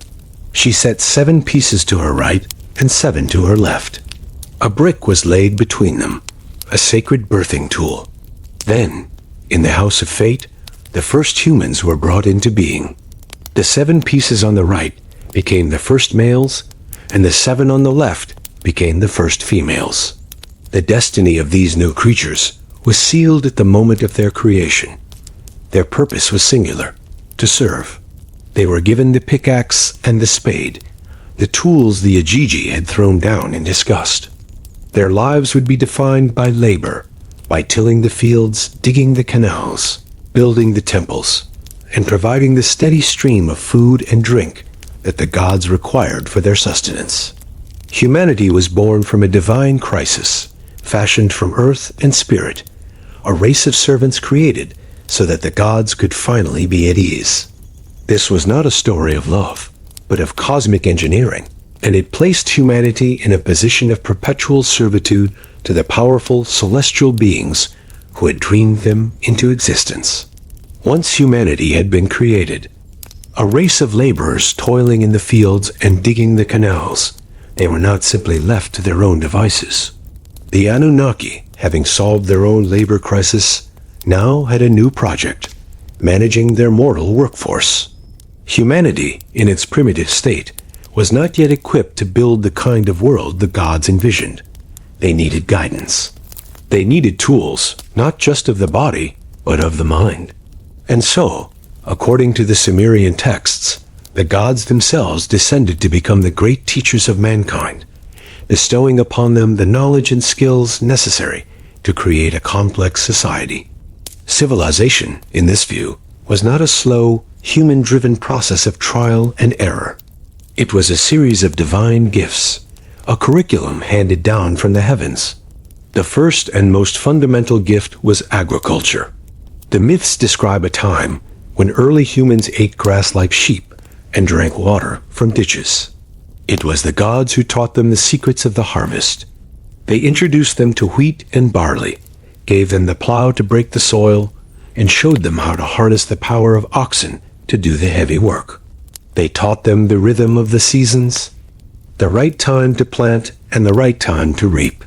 She set 7 pieces to her right and 7 to her left. A brick was laid between them, a sacred birthing tool. Then, in the House of Fate, the first humans were brought into being. The 7 pieces on the right became the first males, and the 7 on the left became the first females. The destiny of these new creatures was sealed at the moment of their creation. Their purpose was singular, to serve. They were given the pickaxe and the spade, the tools the Ajiji had thrown down in disgust. Their lives would be defined by labor, by tilling the fields, digging the canals, building the temples, and providing the steady stream of food and drink that the gods required for their sustenance. Humanity was born from a divine crisis, fashioned from earth and spirit, a race of servants created so that the gods could finally be at ease. This was not a story of love, but of cosmic engineering, and it placed humanity in a position of perpetual servitude to the powerful celestial beings who had dreamed them into existence. Once humanity had been created, a race of laborers toiling in the fields and digging the canals, they were not simply left to their own devices. The Anunnaki, having solved their own labor crisis, now had a new project, managing their mortal workforce. Humanity, in its primitive state, was not yet equipped to build the kind of world the gods envisioned. They needed guidance. They needed tools, not just of the body, but of the mind. And so, according to the Sumerian texts, the gods themselves descended to become the great teachers of mankind, bestowing upon them the knowledge and skills necessary to create a complex society. Civilization, in this view, was not a slow, human-driven process of trial and error. It was a series of divine gifts, a curriculum handed down from the heavens. The first and most fundamental gift was agriculture. The myths describe a time when early humans ate grass like sheep and drank water from ditches. It was the gods who taught them the secrets of the harvest. They introduced them to wheat and barley, gave them the plow to break the soil, and showed them how to harness the power of oxen to do the heavy work. They taught them the rhythm of the seasons, the right time to plant and the right time to reap.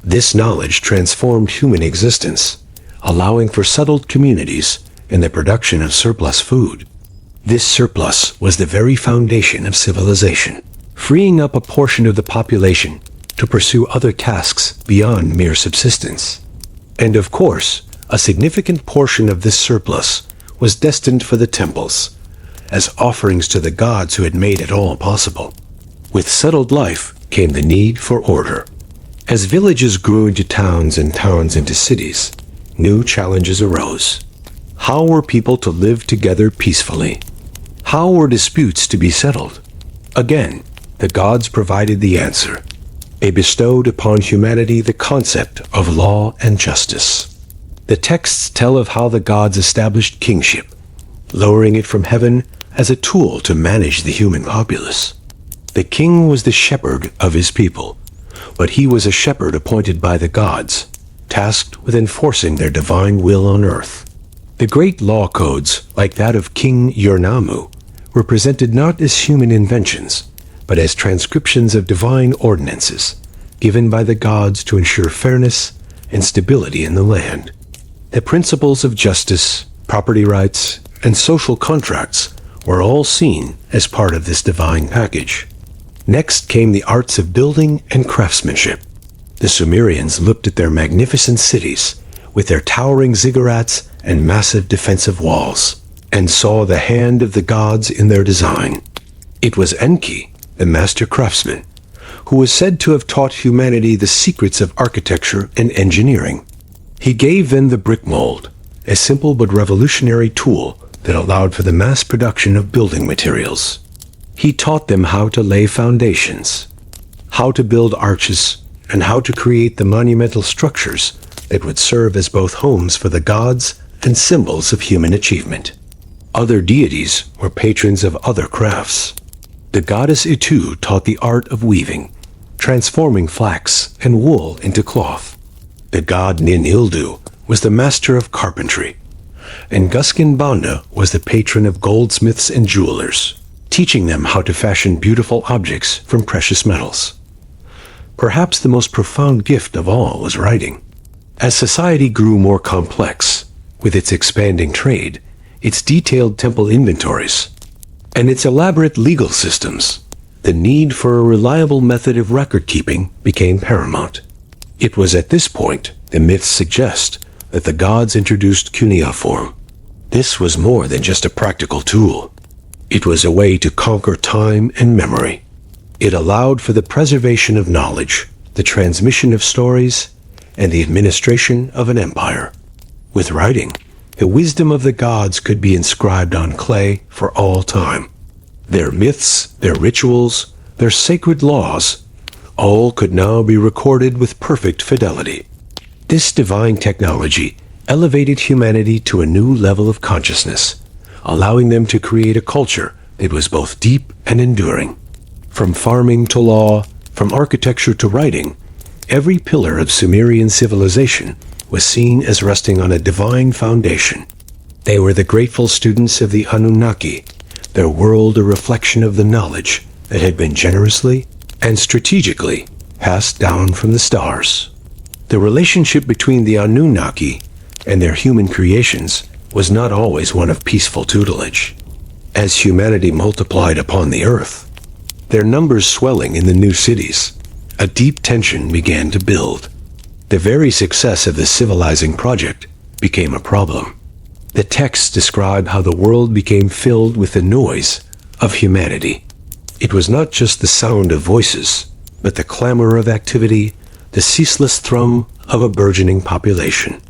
This knowledge transformed human existence, allowing for settled communities and the production of surplus food. This surplus was the very foundation of civilization, freeing up a portion of the population to pursue other tasks beyond mere subsistence. And of course, a significant portion of this surplus was destined for the temples, as offerings to the gods who had made it all possible. With settled life came the need for order. As villages grew into towns and towns into cities, new challenges arose. How were people to live together peacefully? How were disputes to be settled? Again, the gods provided the answer. They bestowed upon humanity the concept of law and justice. The texts tell of how the gods established kingship, lowering it from heaven as a tool to manage the human populace. The king was the shepherd of his people, but he was a shepherd appointed by the gods, tasked with enforcing their divine will on earth. The great law codes, like that of King Ur-Nammu, were presented not as human inventions, but as transcriptions of divine ordinances, given by the gods to ensure fairness and stability in the land. The principles of justice, property rights, and social contracts were all seen as part of this divine package. Next came the arts of building and craftsmanship. The Sumerians looked at their magnificent cities, with their towering ziggurats and massive defensive walls, and saw the hand of the gods in their design. It was Enki, the master craftsman, who was said to have taught humanity the secrets of architecture and engineering. He gave them the brick mold, a simple but revolutionary tool that allowed for the mass production of building materials. He taught them how to lay foundations, how to build arches, and how to create the monumental structures that would serve as both homes for the gods and symbols of human achievement. Other deities were patrons of other crafts. The goddess Itu taught the art of weaving, transforming flax and wool into cloth. The god Nin-Ildu was the master of carpentry, and Guskin Banda was the patron of goldsmiths and jewelers, teaching them how to fashion beautiful objects from precious metals. Perhaps the most profound gift of all was writing. As society grew more complex, with its expanding trade, its detailed temple inventories, and its elaborate legal systems, the need for a reliable method of record-keeping became paramount. It was at this point, the myths suggest, that the gods introduced cuneiform. This was more than just a practical tool. It was a way to conquer time and memory. It allowed for the preservation of knowledge, the transmission of stories, and the administration of an empire. With writing, the wisdom of the gods could be inscribed on clay for all time. Their myths, their rituals, their sacred laws, all could now be recorded with perfect fidelity. This divine technology elevated humanity to a new level of consciousness, allowing them to create a culture that was both deep and enduring. From farming to law, from architecture to writing, every pillar of Sumerian civilization was seen as resting on a divine foundation. They were the grateful students of the Anunnaki, their world a reflection of the knowledge that had been generously and strategically passed down from the stars. The relationship between the Anunnaki and their human creations was not always one of peaceful tutelage. As humanity multiplied upon the earth, their numbers swelling in the new cities, a deep tension began to build. The very success of the civilizing project became a problem. The texts describe how the world became filled with the noise of humanity. It was not just the sound of voices, but the clamor of activity, the ceaseless thrum of a burgeoning population.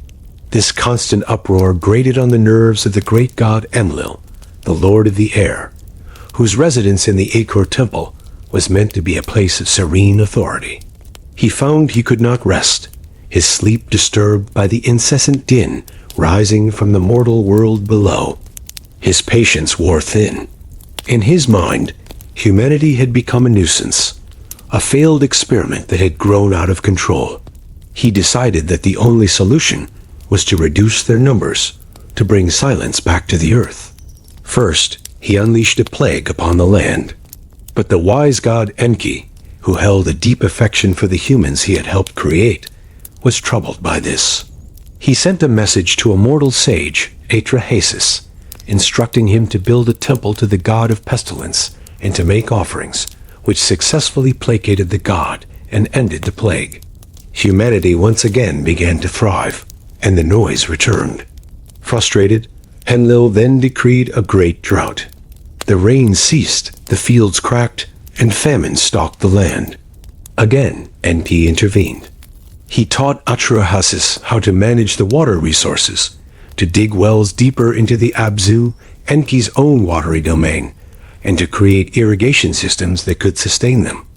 This constant uproar grated on the nerves of the great god Enlil, the lord of the air, whose residence in the Acor temple was meant to be a place of serene authority. He found he could not rest, his sleep disturbed by the incessant din rising from the mortal world below. His patience wore thin. In his mind, humanity had become a nuisance, a failed experiment that had grown out of control. He decided that the only solution was to reduce their numbers, to bring silence back to the earth. First, he unleashed a plague upon the land. But the wise god Enki, who held a deep affection for the humans he had helped create, was troubled by this. He sent a message to a mortal sage, Atrahasis, instructing him to build a temple to the god of pestilence and to make offerings, which successfully placated the god and ended the plague. Humanity once again began to thrive, and the noise returned. Frustrated, Enlil then decreed a great drought. The rain ceased, the fields cracked, and famine stalked the land. Again, Enki intervened. He taught Atrahasis how to manage the water resources, to dig wells deeper into the Abzu, Enki's own watery domain, and to create irrigation systems that could sustain them.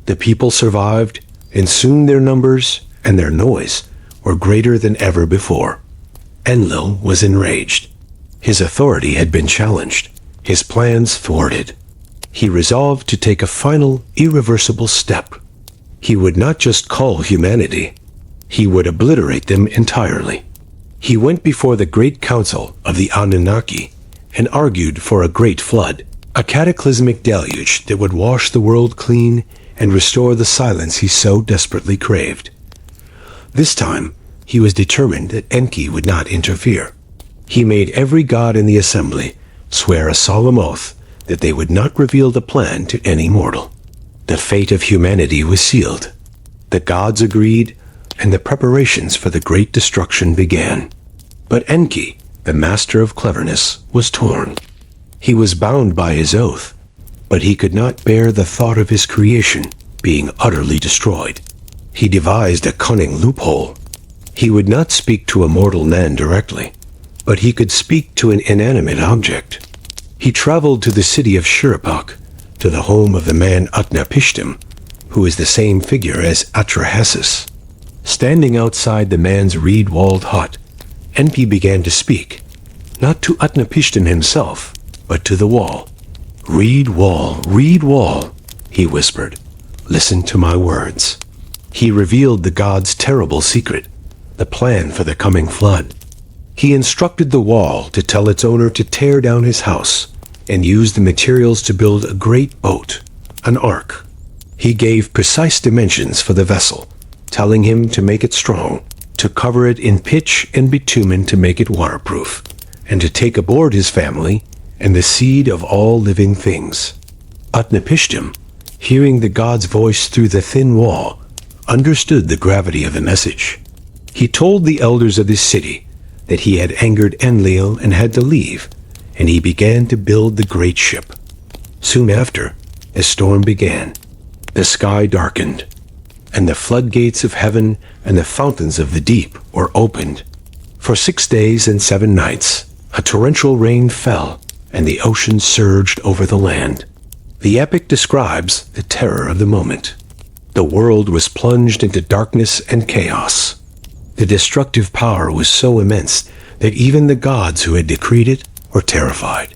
The people survived, and soon their numbers and their noise were greater than ever before. Enlil was enraged. His authority had been challenged, his plans thwarted. He resolved to take a final, irreversible step. He would not just cull humanity, he would obliterate them entirely. He went before the great council of the Anunnaki and argued for a great flood, a cataclysmic deluge that would wash the world clean and restore the silence he so desperately craved. This time, he was determined that Enki would not interfere. He made every god in the assembly swear a solemn oath that they would not reveal the plan to any mortal. The fate of humanity was sealed. The gods agreed, and the preparations for the great destruction began. But Enki, the master of cleverness, was torn. He was bound by his oath, but he could not bear the thought of his creation being utterly destroyed. He devised a cunning loophole. He would not speak to a mortal man directly, but he could speak to an inanimate object. He traveled to the city of Shurippak, to the home of the man Utnapishtim, who is the same figure as Atrahasis. Standing outside the man's reed-walled hut, Enki began to speak, not to Utnapishtim himself, but to the wall. Reed wall, he whispered. Listen to my words. He revealed the god's terrible secret, the plan for the coming flood. He instructed the wall to tell its owner to tear down his house and use the materials to build a great boat, an ark. He gave precise dimensions for the vessel, telling him to make it strong, to cover it in pitch and bitumen to make it waterproof, and to take aboard his family and the seed of all living things. Utnapishtim, hearing the god's voice through the thin wall, understood the gravity of the message. He told the elders of his city that he had angered Enlil and had to leave, and he began to build the great ship. Soon after, a storm began. The sky darkened, and the floodgates of heaven and the fountains of the deep were opened. For 6 days and 7 nights, a torrential rain fell, and the ocean surged over the land. The epic describes the terror of the moment. The world was plunged into darkness and chaos. The destructive power was so immense that even the gods who had decreed it were terrified.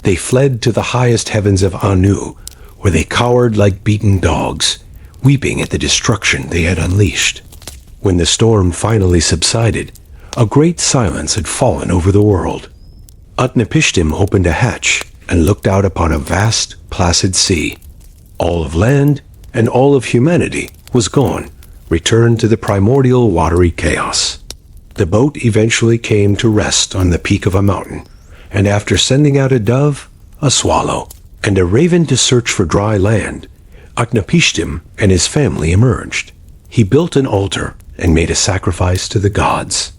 They fled to the highest heavens of Anu, where they cowered like beaten dogs, weeping at the destruction they had unleashed. When the storm finally subsided, a great silence had fallen over the world. Utnapishtim opened a hatch and looked out upon a vast, placid sea. All of land and all of humanity was gone, returned to the primordial watery chaos. The boat eventually came to rest on the peak of a mountain, and after sending out a dove, a swallow, and a raven to search for dry land, Utnapishtim and his family emerged. He built an altar and made a sacrifice to the gods.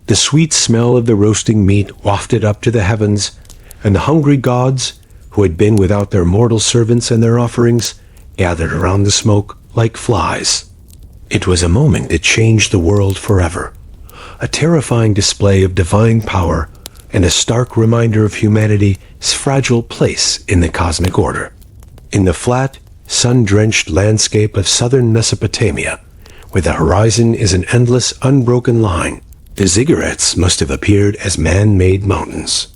The sweet smell of the roasting meat wafted up to the heavens, and the hungry gods, who had been without their mortal servants and their offerings, gathered around the smoke like flies. It was a moment that changed the world forever, a terrifying display of divine power and a stark reminder of humanity's fragile place in the cosmic order. In the flat, sun-drenched landscape of southern Mesopotamia, where the horizon is an endless, unbroken line, the ziggurats must have appeared as man-made mountains.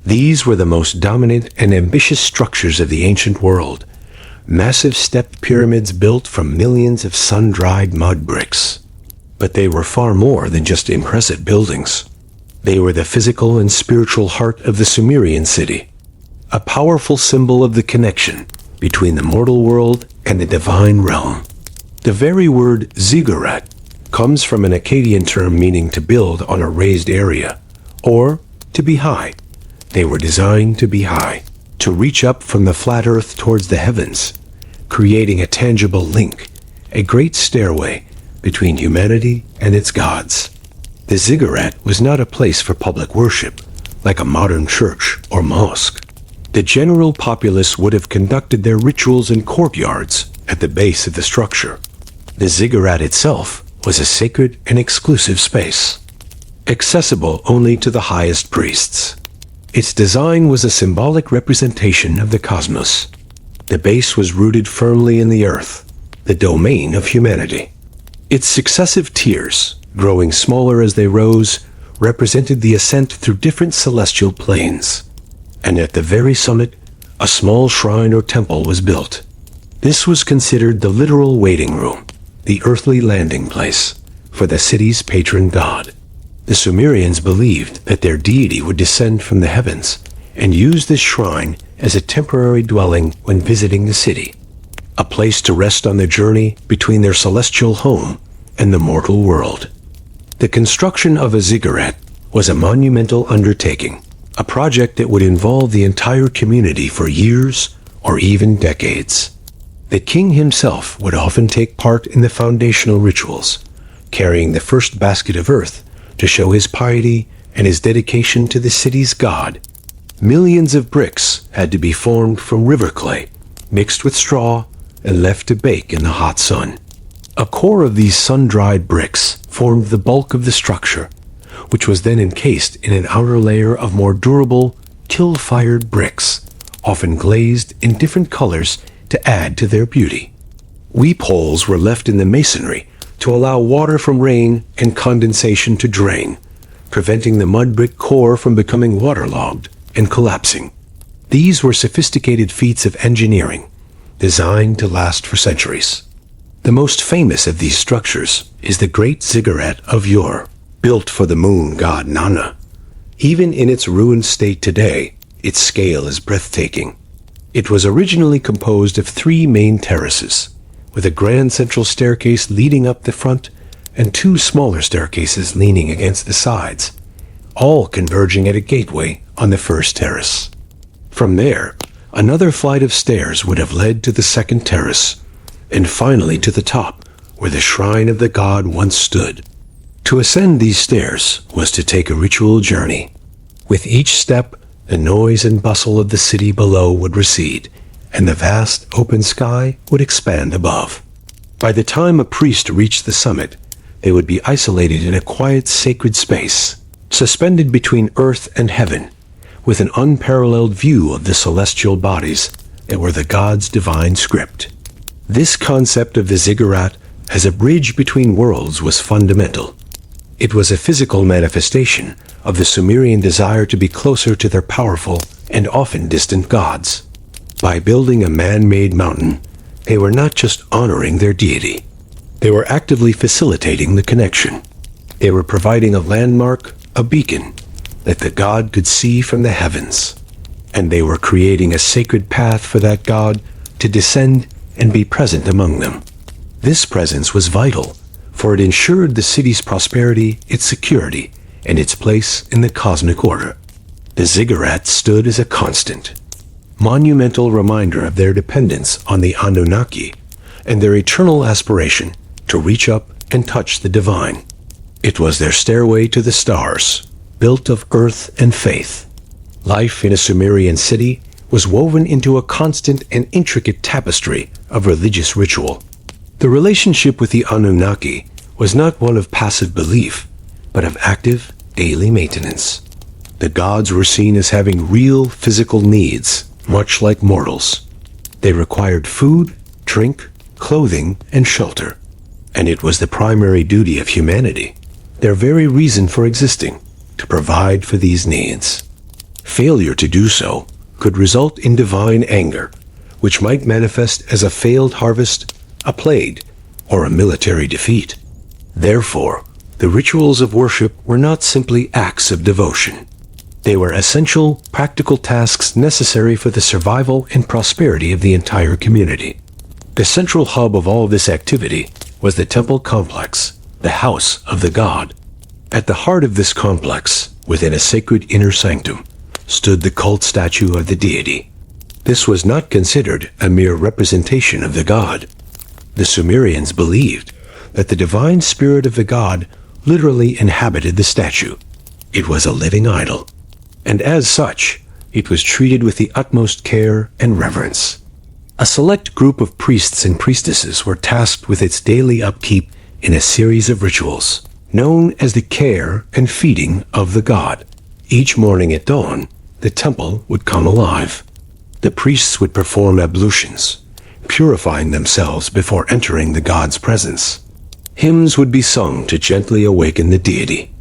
These were the most dominant and ambitious structures of the ancient world, massive stepped pyramids built from millions of sun-dried mud bricks. But they were far more than just impressive buildings. They were the physical and spiritual heart of the Sumerian city, a powerful symbol of the connection between the mortal world and the divine realm. The very word ziggurat comes from an Akkadian term meaning to build on a raised area, or to be high. They were designed to be high, to reach up from the flat earth towards the heavens, creating a tangible link, a great stairway between humanity and its gods. The ziggurat was not a place for public worship, like a modern church or mosque. The general populace would have conducted their rituals in courtyards at the base of the structure. The ziggurat itself was a sacred and exclusive space, accessible only to the highest priests. Its design was a symbolic representation of the cosmos. The base was rooted firmly in the earth, the domain of humanity. Its successive tiers, growing smaller as they rose, represented the ascent through different celestial planes. And at the very summit, a small shrine or temple was built. This was considered the literal waiting room, the earthly landing place, for the city's patron god. The Sumerians believed that their deity would descend from the heavens and use this shrine as a temporary dwelling when visiting the city, a place to rest on their journey between their celestial home and the mortal world. The construction of a ziggurat was a monumental undertaking, a project that would involve the entire community for years or even decades. The king himself would often take part in the foundational rituals, carrying the first basket of earth to show his piety and his dedication to the city's god. Millions of bricks had to be formed from river clay, mixed with straw, and left to bake in the hot sun. A core of these sun-dried bricks formed the bulk of the structure, which was then encased in an outer layer of more durable, kiln-fired bricks, often glazed in different colors to add to their beauty. Weep holes were left in the masonry to allow water from rain and condensation to drain, preventing the mud brick core from becoming waterlogged and collapsing. These were sophisticated feats of engineering, designed to last for centuries. The most famous of these structures is the Great Ziggurat of Ur, built for the moon god Nana. Even in its ruined state today, its scale is breathtaking. It was originally composed of 3 main terraces, with a grand central staircase leading up the front and 2 smaller staircases leaning against the sides, all converging at a gateway on the first terrace. From there, another flight of stairs would have led to the second terrace, and finally to the top, where the shrine of the god once stood. To ascend these stairs was to take a ritual journey. With each step, the noise and bustle of the city below would recede, and the vast open sky would expand above. By the time a priest reached the summit, they would be isolated in a quiet sacred space, suspended between earth and heaven, with an unparalleled view of the celestial bodies that were the god's divine script. This concept of the ziggurat as a bridge between worlds was fundamental. It was a physical manifestation of the Sumerian desire to be closer to their powerful and often distant gods. By building a man-made mountain, they were not just honoring their deity. They were actively facilitating the connection. They were providing a landmark, a beacon, that the god could see from the heavens. And they were creating a sacred path for that god to descend and be present among them. This presence was vital, for it ensured the city's prosperity, its security, and its place in the cosmic order. The ziggurat stood as a constant, monumental reminder of their dependence on the Anunnaki and their eternal aspiration to reach up and touch the divine. It was their stairway to the stars, built of earth and faith. Life in a Sumerian city was woven into a constant and intricate tapestry of religious ritual. The relationship with the Anunnaki was not one of passive belief, but of active, daily maintenance. The gods were seen as having real physical needs, much like mortals. They required food, drink, clothing, and shelter. And it was the primary duty of humanity, their very reason for existing, to provide for these needs. Failure to do so could result in divine anger, which might manifest as a failed harvest, a plague, or a military defeat. Therefore, the rituals of worship were not simply acts of devotion. They were essential, practical tasks necessary for the survival and prosperity of the entire community. The central hub of all this activity was the temple complex, the house of the god. At the heart of this complex, within a sacred inner sanctum, stood the cult statue of the deity. This was not considered a mere representation of the god. The Sumerians believed that the divine spirit of the god literally inhabited the statue. It was a living idol, and as such, it was treated with the utmost care and reverence. A select group of priests and priestesses were tasked with its daily upkeep in a series of rituals, known as the care and feeding of the god. Each morning at dawn, the temple would come alive. The priests would perform ablutions, purifying themselves before entering the god's presence. Hymns would be sung to gently awaken the deity.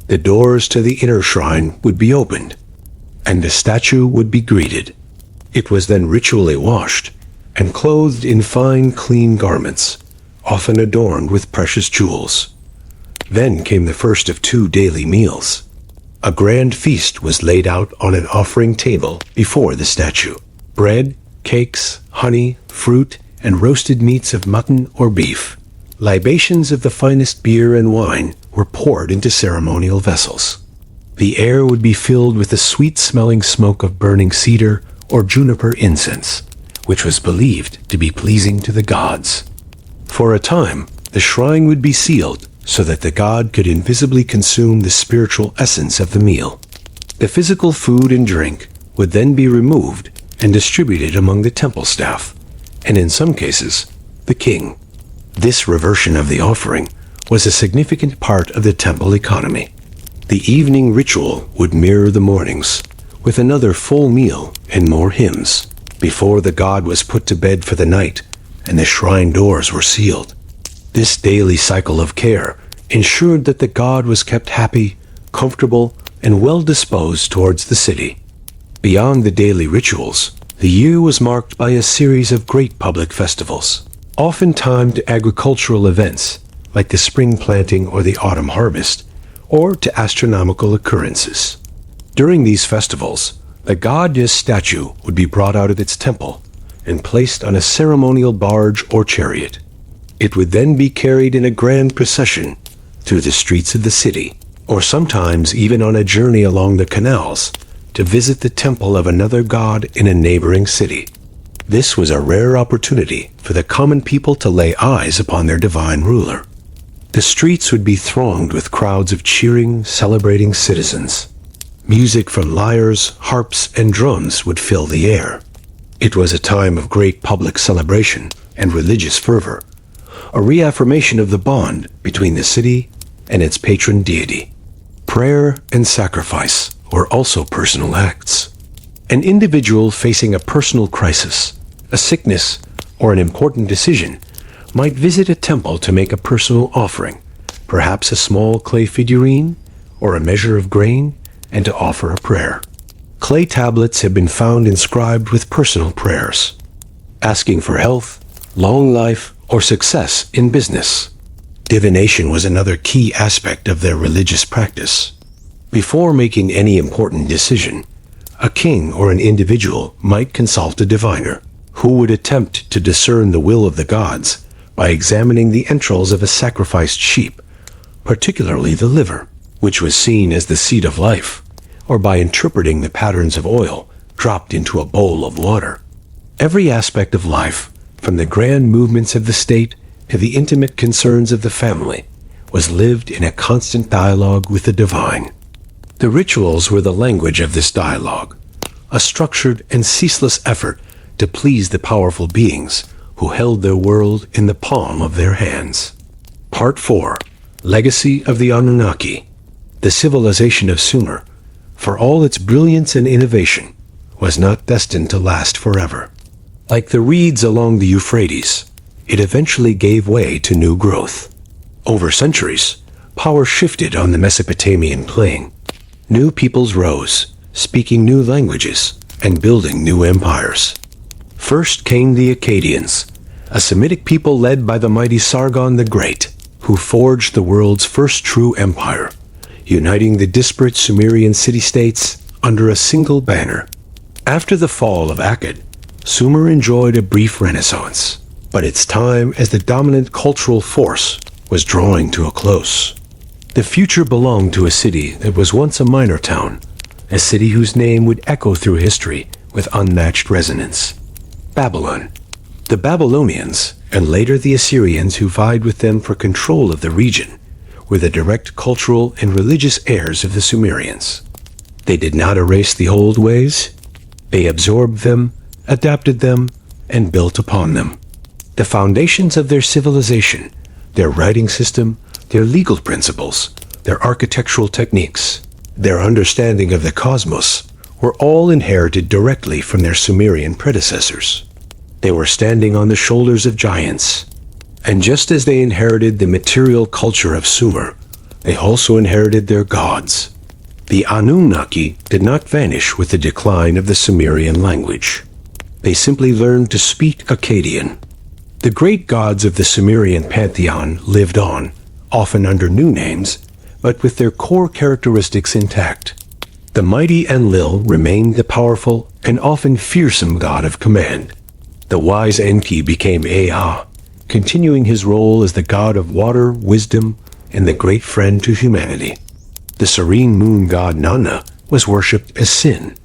The doors to the inner shrine would be opened, and the statue would be greeted. It was then ritually washed and clothed in fine, clean garments, often adorned with precious jewels. Then came the first of 2 daily meals. A grand feast was laid out on an offering table before the statue. Bread, cakes, honey, fruit, and roasted meats of mutton or beef. Libations of the finest beer and wine were poured into ceremonial vessels. The air would be filled with the sweet-smelling smoke of burning cedar or juniper incense, which was believed to be pleasing to the gods. For a time, the shrine would be sealed so that the god could invisibly consume the spiritual essence of the meal. The physical food and drink would then be removed and distributed among the temple staff, and in some cases, the king. This reversion of the offering was a significant part of the temple economy. The evening ritual would mirror the morning's, with another full meal and more hymns, before the god was put to bed for the night and the shrine doors were sealed. This daily cycle of care ensured that the god was kept happy, comfortable, and well-disposed towards the city. Beyond the daily rituals, the year was marked by a series of great public festivals, often timed to agricultural events like the spring planting or the autumn harvest, or to astronomical occurrences. During these festivals, the god's statue would be brought out of its temple and placed on a ceremonial barge or chariot. It would then be carried in a grand procession through the streets of the city, or sometimes even on a journey along the canals to visit the temple of another god in a neighboring city. This was a rare opportunity for the common people to lay eyes upon their divine ruler. The streets would be thronged with crowds of cheering, celebrating citizens. Music from lyres, harps, and drums would fill the air. It was a time of great public celebration and religious fervor, a reaffirmation of the bond between the city and its patron deity. Prayer and sacrifice were also personal acts. An individual facing a personal crisis, a sickness, or an important decision might visit a temple to make a personal offering, perhaps a small clay figurine or a measure of grain, and to offer a prayer. Clay tablets have been found inscribed with personal prayers, asking for health, long life, or success in business. Divination was another key aspect of their religious practice. Before making any important decision, a king or an individual might consult a diviner, who would attempt to discern the will of the gods by examining the entrails of a sacrificed sheep, particularly the liver, which was seen as the seat of life, or by interpreting the patterns of oil dropped into a bowl of water. Every aspect of life, from the grand movements of the state to the intimate concerns of the family, was lived in a constant dialogue with the divine. The rituals were the language of this dialogue, a structured and ceaseless effort to please the powerful beings who held their world in the palm of their hands. Part 4. Legacy of the Anunnaki. The civilization of Sumer, for all its brilliance and innovation, was not destined to last forever. Like the reeds along the Euphrates, it eventually gave way to new growth. Over centuries, power shifted on the Mesopotamian plain. New peoples rose, speaking new languages and building new empires. First came the Akkadians, a Semitic people led by the mighty Sargon the Great, who forged the world's first true empire, uniting the disparate Sumerian city-states under a single banner. After the fall of Akkad, Sumer enjoyed a brief renaissance, but its time as the dominant cultural force was drawing to a close. The future belonged to a city that was once a minor town, a city whose name would echo through history with unmatched resonance. Babylon. The Babylonians, and later the Assyrians who vied with them for control of the region, were the direct cultural and religious heirs of the Sumerians. They did not erase the old ways. They absorbed them, adapted them, and built upon them. The foundations of their civilization, their writing system, their legal principles, their architectural techniques, their understanding of the cosmos, were all inherited directly from their Sumerian predecessors. They were standing on the shoulders of giants. And just as they inherited the material culture of Sumer, they also inherited their gods. The Anunnaki did not vanish with the decline of the Sumerian language. They simply learned to speak Akkadian. The great gods of the Sumerian pantheon lived on, often under new names, but with their core characteristics intact. The mighty Enlil remained the powerful and often fearsome god of command. The wise Enki became Ea, continuing his role as the god of water, wisdom, and the great friend to humanity. The serene moon god Nanna was worshipped as Sin.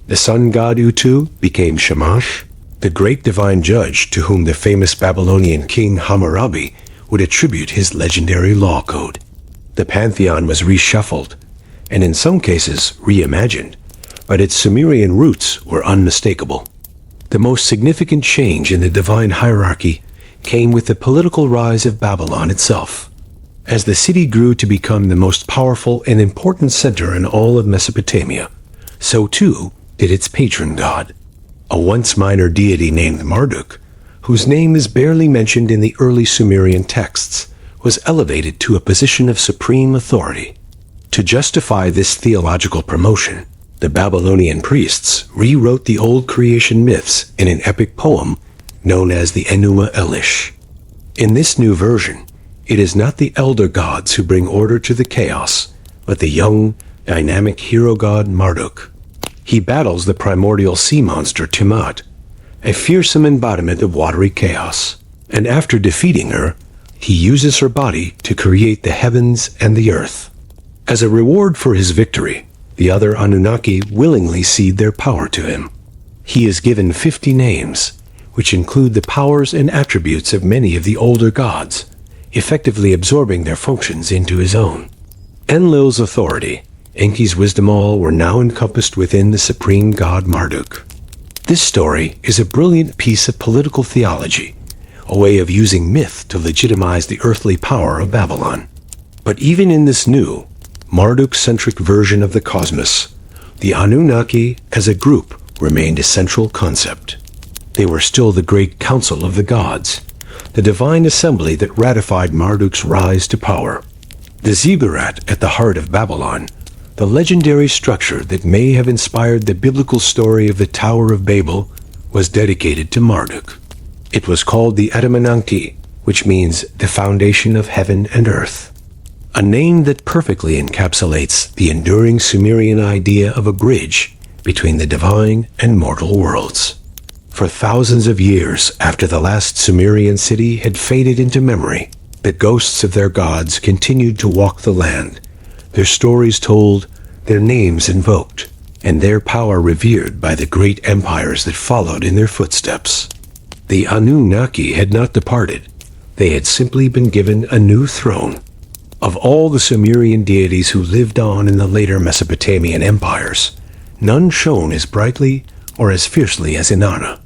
The sun god Utu became Shamash, the great divine judge to whom the famous Babylonian king Hammurabi would attribute his legendary law code. The pantheon was reshuffled, and in some cases reimagined, but its Sumerian roots were unmistakable. The most significant change in the divine hierarchy came with the political rise of Babylon itself. As the city grew to become the most powerful and important center in all of Mesopotamia, so too did its patron god. A once minor deity named Marduk, whose name is barely mentioned in the early Sumerian texts, was elevated to a position of supreme authority. To justify this theological promotion, the Babylonian priests rewrote the old creation myths in an epic poem known as the Enuma Elish. In this new version, it is not the elder gods who bring order to the chaos, but the young, dynamic hero god Marduk. He battles the primordial sea monster Tiamat, a fearsome embodiment of watery chaos, and after defeating her, he uses her body to create the heavens and the earth. As a reward for his victory, the other Anunnaki willingly cede their power to him. He is given 50 names, which include the powers and attributes of many of the older gods, effectively absorbing their functions into his own. Enlil's authority, Enki's wisdom, all were now encompassed within the supreme god Marduk. This story is a brilliant piece of political theology, a way of using myth to legitimize the earthly power of Babylon. But even in this new, Marduk-centric version of the cosmos, the Anunnaki as a group remained a central concept. They were still the great council of the gods, the divine assembly that ratified Marduk's rise to power. The ziggurat at the heart of Babylon, the legendary structure that may have inspired the biblical story of the Tower of Babel, was dedicated to Marduk. It was called the Anunnaki, which means the foundation of heaven and earth, a name that perfectly encapsulates the enduring Sumerian idea of a bridge between the divine and mortal worlds. For thousands of years after the last Sumerian city had faded into memory, the ghosts of their gods continued to walk the land, their stories told, their names invoked, and their power revered by the great empires that followed in their footsteps. The Anunnaki had not departed. They had simply been given a new throne. Of all the Sumerian deities who lived on in the later Mesopotamian empires, none shone as brightly or as fiercely as Inanna.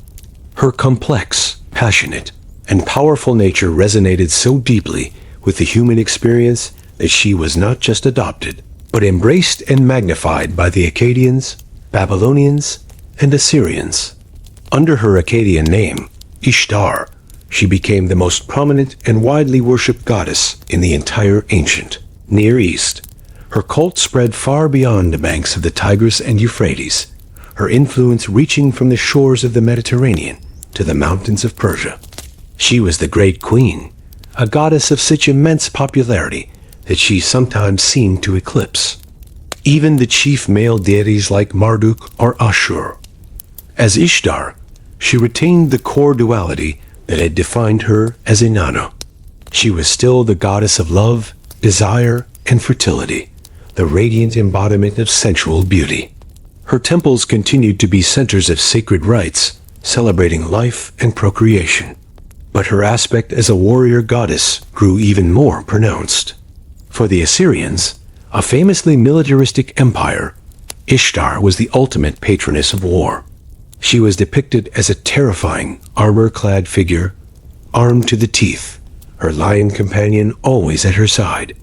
Her complex, passionate, and powerful nature resonated so deeply with the human experience that she was not just adopted, but embraced and magnified by the Akkadians, Babylonians, and Assyrians. Under her Akkadian name, Ishtar, she became the most prominent and widely worshipped goddess in the entire ancient Near East. Her cult spread far beyond the banks of the Tigris and Euphrates, her influence reaching from the shores of the Mediterranean to the mountains of Persia. She was the Great Queen, a goddess of such immense popularity that she sometimes seemed to eclipse even the chief male deities like Marduk or Ashur. As Ishtar, she retained the core duality that had defined her as Inanna. She was still the goddess of love, desire, and fertility, the radiant embodiment of sensual beauty. Her temples continued to be centers of sacred rites, celebrating life and procreation. But her aspect as a warrior goddess grew even more pronounced. For the Assyrians, a famously militaristic empire, Ishtar was the ultimate patroness of war. She was depicted as a terrifying, armor-clad figure, armed to the teeth, her lion companion always at her side.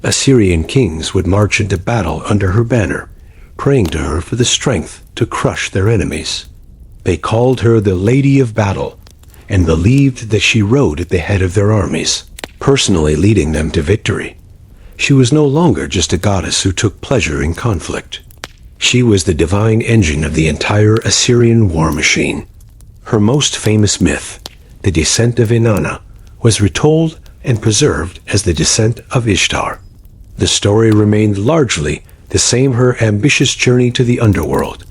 Assyrian kings would march into battle under her banner, praying to her for the strength to crush their enemies. They called her the Lady of Battle, and believed that she rode at the head of their armies, personally leading them to victory. She was no longer just a goddess who took pleasure in conflict. She was the divine engine of the entire Assyrian war machine. Her most famous myth, the Descent of Inanna, was retold and preserved as the Descent of Ishtar. The story remained largely the same, her ambitious journey to the underworld,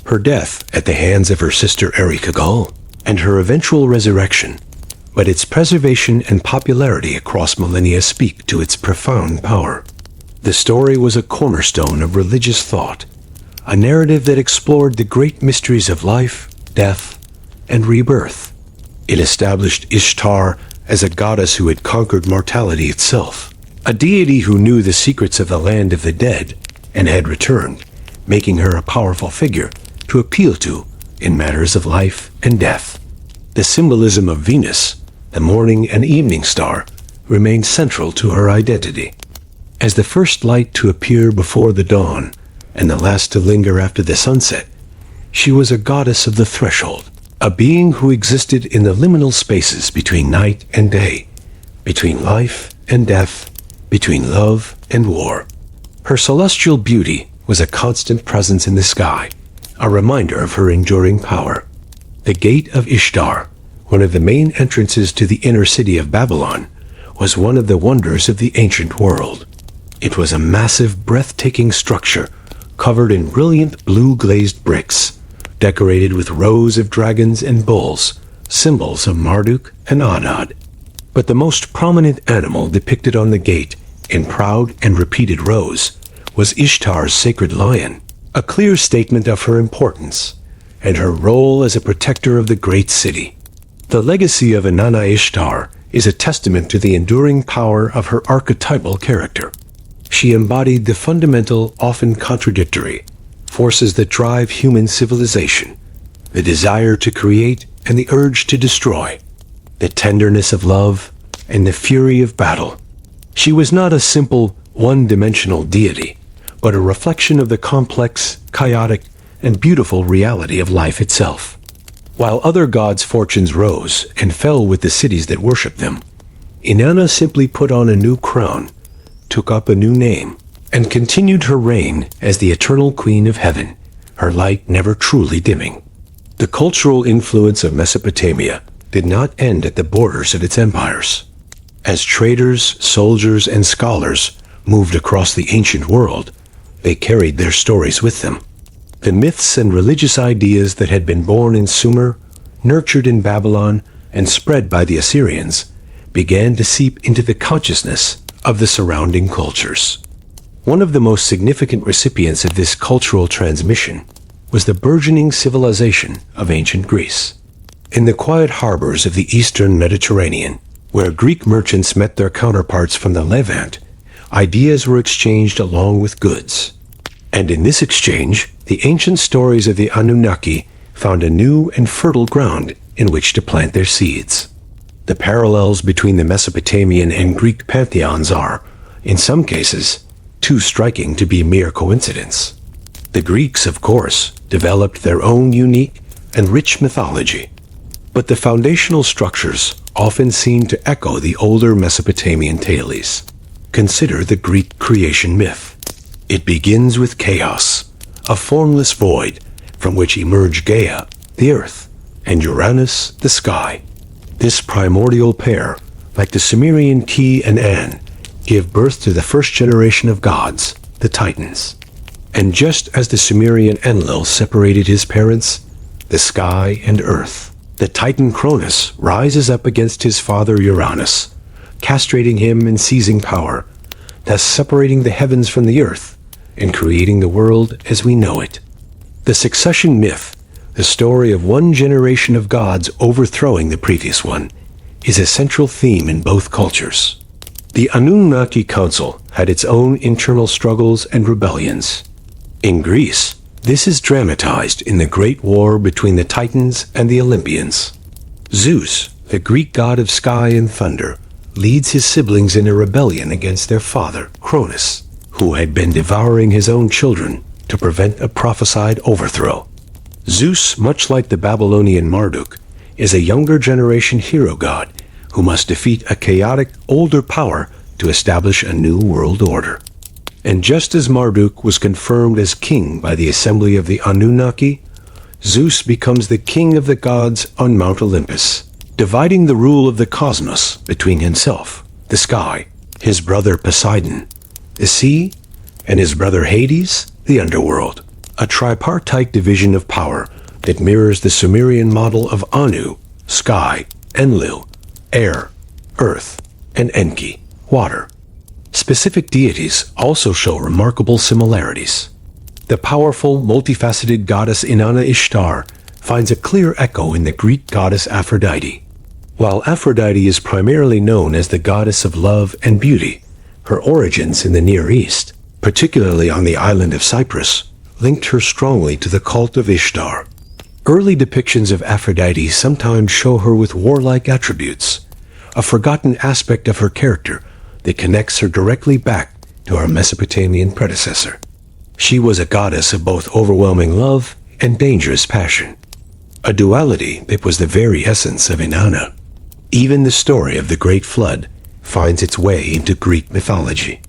her death at the hands of her sister Erikagal, and her eventual resurrection, but its preservation and popularity across millennia speak to its profound power. The story was a cornerstone of religious thought, a narrative that explored the great mysteries of life, death, and rebirth. It established Ishtar as a goddess who had conquered mortality itself, a deity who knew the secrets of the land of the dead and had returned, making her a powerful figure to appeal to in matters of life and death. The symbolism of Venus, the morning and evening star, remained central to her identity. As the first light to appear before the dawn and the last to linger after the sunset, she was a goddess of the threshold, a being who existed in the liminal spaces between night and day, between life and death, between love and war. Her celestial beauty was a constant presence in the sky, a reminder of her enduring power. The Gate of Ishtar, one of the main entrances to the inner city of Babylon, was one of the wonders of the ancient world. It was a massive, breathtaking structure covered in brilliant blue-glazed bricks, decorated with rows of dragons and bulls, symbols of Marduk and Adad. But the most prominent animal depicted on the gate, in proud and repeated rows, was Ishtar's sacred lion, a clear statement of her importance and her role as a protector of the great city. The legacy of Inanna Ishtar is a testament to the enduring power of her archetypal character. She embodied the fundamental, often contradictory, forces that drive human civilization, the desire to create and the urge to destroy, the tenderness of love and the fury of battle. She was not a simple, one-dimensional deity, but a reflection of the complex, chaotic, and beautiful reality of life itself. While other gods' fortunes rose and fell with the cities that worshipped them, Inanna simply put on a new crown, took up a new name, and continued her reign as the eternal queen of heaven, her light never truly dimming. The cultural influence of Mesopotamia did not end at the borders of its empires. As traders, soldiers, and scholars moved across the ancient world, they carried their stories with them. The myths and religious ideas that had been born in Sumer, nurtured in Babylon, and spread by the Assyrians, began to seep into the consciousness of the surrounding cultures. One of the most significant recipients of this cultural transmission was the burgeoning civilization of ancient Greece. In the quiet harbors of the eastern Mediterranean, where Greek merchants met their counterparts from the Levant, ideas were exchanged along with goods. And in this exchange, the ancient stories of the Anunnaki found a new and fertile ground in which to plant their seeds. The parallels between the Mesopotamian and Greek pantheons are, in some cases, too striking to be mere coincidence. The Greeks, of course, developed their own unique and rich mythology, but the foundational structures often seem to echo the older Mesopotamian tales. Consider the Greek creation myth. It begins with chaos, a formless void from which emerge Gaia, the earth, and Uranus, the sky. This primordial pair, like the Sumerian Ki and An, give birth to the first generation of gods, the Titans. And just as the Sumerian Enlil separated his parents, the sky and earth, the Titan Cronus rises up against his father Uranus, castrating him and seizing power, thus separating the heavens from the earth and creating the world as we know it. The succession myth, the story of one generation of gods overthrowing the previous one, is a central theme in both cultures. The Anunnaki Council had its own internal struggles and rebellions. In Greece, this is dramatized in the Great War between the Titans and the Olympians. Zeus, the Greek god of sky and thunder, leads his siblings in a rebellion against their father, Cronus, who had been devouring his own children to prevent a prophesied overthrow. Zeus, much like the Babylonian Marduk, is a younger generation hero god who must defeat a chaotic older power to establish a new world order. And just as Marduk was confirmed as king by the assembly of the Anunnaki, Zeus becomes the king of the gods on Mount Olympus, dividing the rule of the cosmos between himself, the sky, his brother Poseidon, the sea, and his brother Hades, the underworld, a tripartite division of power that mirrors the Sumerian model of Anu, sky, Enlil, air, earth, and Enki, water. Specific deities also show remarkable similarities. The powerful, multifaceted goddess Inanna Ishtar finds a clear echo in the Greek goddess Aphrodite. While Aphrodite is primarily known as the goddess of love and beauty, her origins in the Near East, particularly on the island of Cyprus, linked her strongly to the cult of Ishtar. Early depictions of Aphrodite sometimes show her with warlike attributes, a forgotten aspect of her character that connects her directly back to her Mesopotamian predecessor. She was a goddess of both overwhelming love and dangerous passion, a duality that was the very essence of Inanna. Even the story of the Great Flood finds its way into Greek mythology.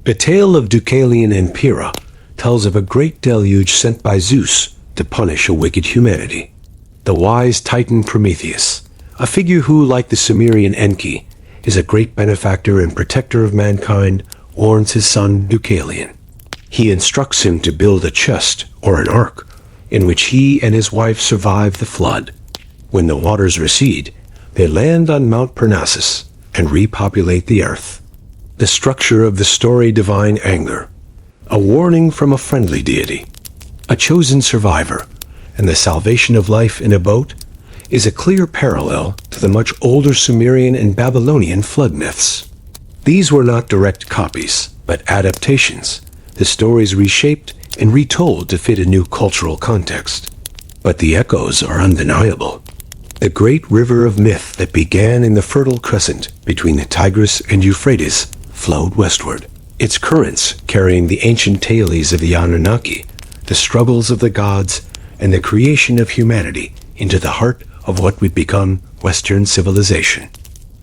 The tale of Deucalion and Pyrrha tells of a great deluge sent by Zeus to punish a wicked humanity. The wise Titan Prometheus, a figure who, like the Sumerian Enki, is a great benefactor and protector of mankind, warns his son Deucalion. He instructs him to build a chest, or an ark, in which he and his wife survive the flood. When the waters recede, they land on Mount Parnassus and repopulate the earth. The structure of the story divine anger, a warning from a friendly deity, a chosen survivor, and the salvation of life in a boat is a clear parallel to the much older Sumerian and Babylonian flood myths. These were not direct copies, but adaptations, the stories reshaped and retold to fit a new cultural context. But the echoes are undeniable. The great river of myth that began in the Fertile Crescent between the Tigris and Euphrates flowed westward, its currents carrying the ancient tales of the Anunnaki, the struggles of the gods, and the creation of humanity into the heart of what would become Western civilization.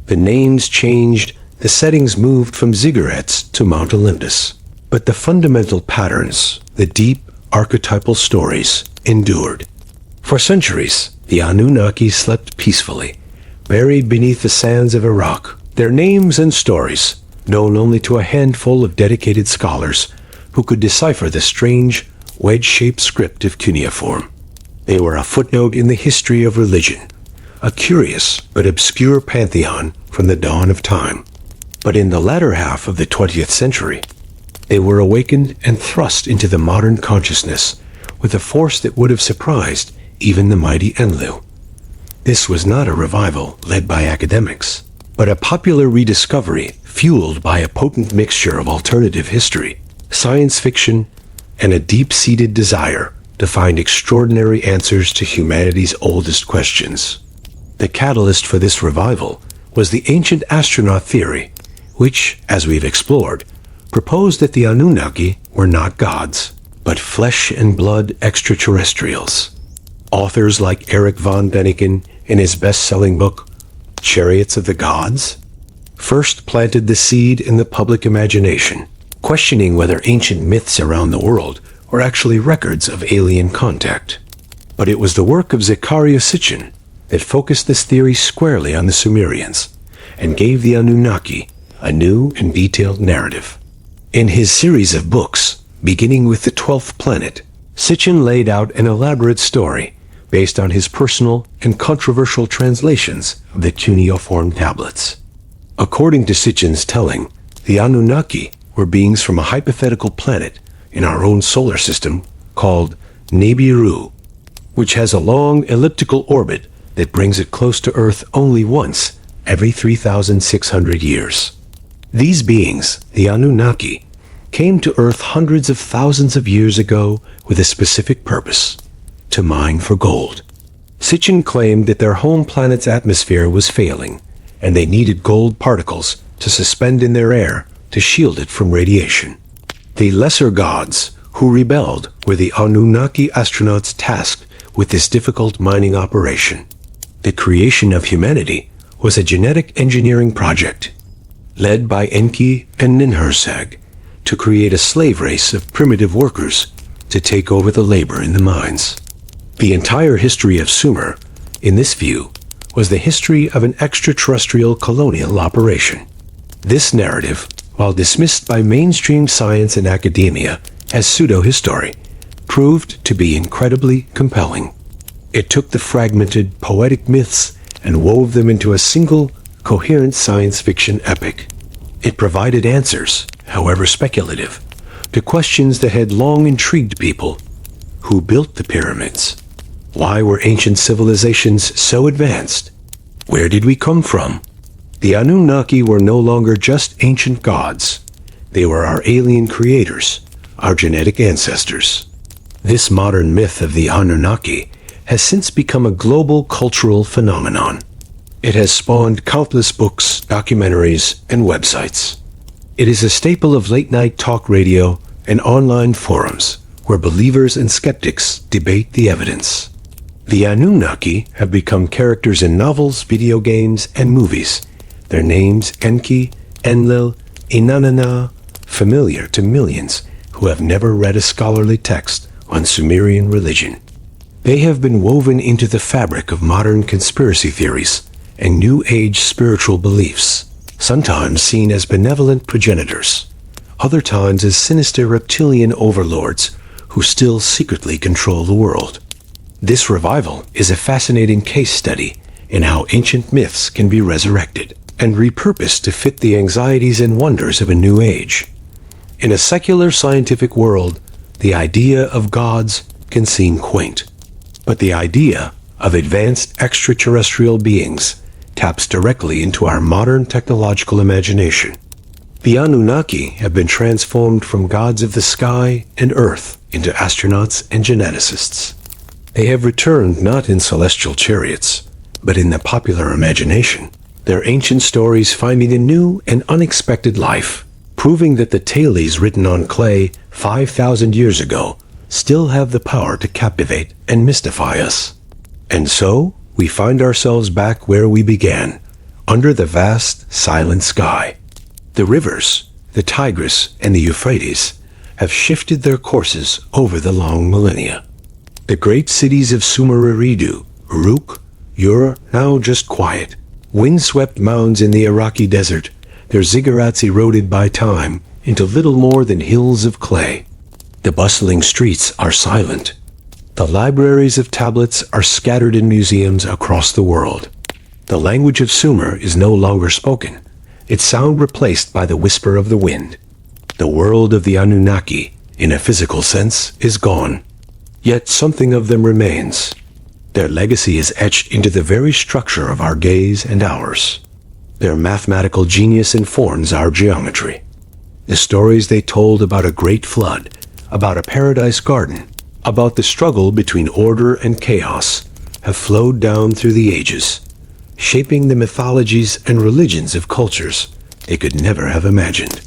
The names changed, the settings moved from ziggurats to Mount Olympus, but the fundamental patterns, the deep archetypal stories, endured. For centuries, the Anunnaki slept peacefully, buried beneath the sands of Iraq, their names and stories known only to a handful of dedicated scholars who could decipher the strange, wedge-shaped script of cuneiform. They were a footnote in the history of religion, a curious but obscure pantheon from the dawn of time. But in the latter half of the 20th century, they were awakened and thrust into the modern consciousness with a force that would have surprised even the mighty Enlil. This was not a revival led by academics, but a popular rediscovery fueled by a potent mixture of alternative history, science fiction, and a deep-seated desire to find extraordinary answers to humanity's oldest questions. The catalyst for this revival was the ancient astronaut theory, which, as we've explored, proposed that the Anunnaki were not gods, but flesh and blood extraterrestrials. Authors like Eric von Däniken, in his best-selling book, Chariots of the Gods, first planted the seed in the public imagination, questioning whether ancient myths around the world were actually records of alien contact. But it was the work of Zecharia Sitchin that focused this theory squarely on the Sumerians and gave the Anunnaki a new and detailed narrative. In his series of books, beginning with the 12th planet, Sitchin laid out an elaborate story based on his personal and controversial translations of the cuneiform tablets. According to Sitchin's telling, the Anunnaki were beings from a hypothetical planet in our own solar system called Nibiru, which has a long elliptical orbit that brings it close to Earth only once every 3,600 years. These beings, the Anunnaki, came to Earth hundreds of thousands of years ago with a specific purpose: to mine for gold. Sitchin claimed that their home planet's atmosphere was failing, and they needed gold particles to suspend in their air to shield it from radiation. The lesser gods who rebelled were the Anunnaki astronauts tasked with this difficult mining operation. The creation of humanity was a genetic engineering project led by Enki and Ninhursag to create a slave race of primitive workers to take over the labor in the mines. The entire history of Sumer, in this view, was the history of an extraterrestrial colonial operation. This narrative, while dismissed by mainstream science and academia as pseudo-history, proved to be incredibly compelling. It took the fragmented, poetic myths and wove them into a single, coherent science fiction epic. It provided answers, however speculative, to questions that had long intrigued people. Who built the pyramids? Why were ancient civilizations so advanced? Where did we come from? The Anunnaki were no longer just ancient gods. They were our alien creators, our genetic ancestors. This modern myth of the Anunnaki has since become a global cultural phenomenon. It has spawned countless books, documentaries, and websites. It is a staple of late-night talk radio and online forums where believers and skeptics debate the evidence. The Anunnaki have become characters in novels, video games, and movies. Their names, Enki, Enlil, Inanna, familiar to millions who have never read a scholarly text on Sumerian religion. They have been woven into the fabric of modern conspiracy theories and New Age spiritual beliefs, sometimes seen as benevolent progenitors, other times as sinister reptilian overlords who still secretly control the world. This revival is a fascinating case study in how ancient myths can be resurrected and repurposed to fit the anxieties and wonders of a new age. In a secular scientific world, the idea of gods can seem quaint, but the idea of advanced extraterrestrial beings taps directly into our modern technological imagination. The Anunnaki have been transformed from gods of the sky and earth into astronauts and geneticists. They have returned not in celestial chariots, but in the popular imagination, their ancient stories finding a new and unexpected life, proving that the tales written on clay 5,000 years ago still have the power to captivate and mystify us. And so, we find ourselves back where we began, under the vast, silent sky. The rivers, the Tigris and the Euphrates, have shifted their courses over the long millennia. The great cities of Sumer-Eridu, Uruk, Ur, now just quiet. Windswept mounds in the Iraqi desert, their ziggurats eroded by time into little more than hills of clay. The bustling streets are silent. The libraries of tablets are scattered in museums across the world. The language of Sumer is no longer spoken, its sound replaced by the whisper of the wind. The world of the Anunnaki, in a physical sense, is gone. Yet something of them remains. Their legacy is etched into the very structure of our days and hours. Their mathematical genius informs our geometry. The stories they told about a great flood, about a paradise garden, about the struggle between order and chaos, have flowed down through the ages, shaping the mythologies and religions of cultures they could never have imagined.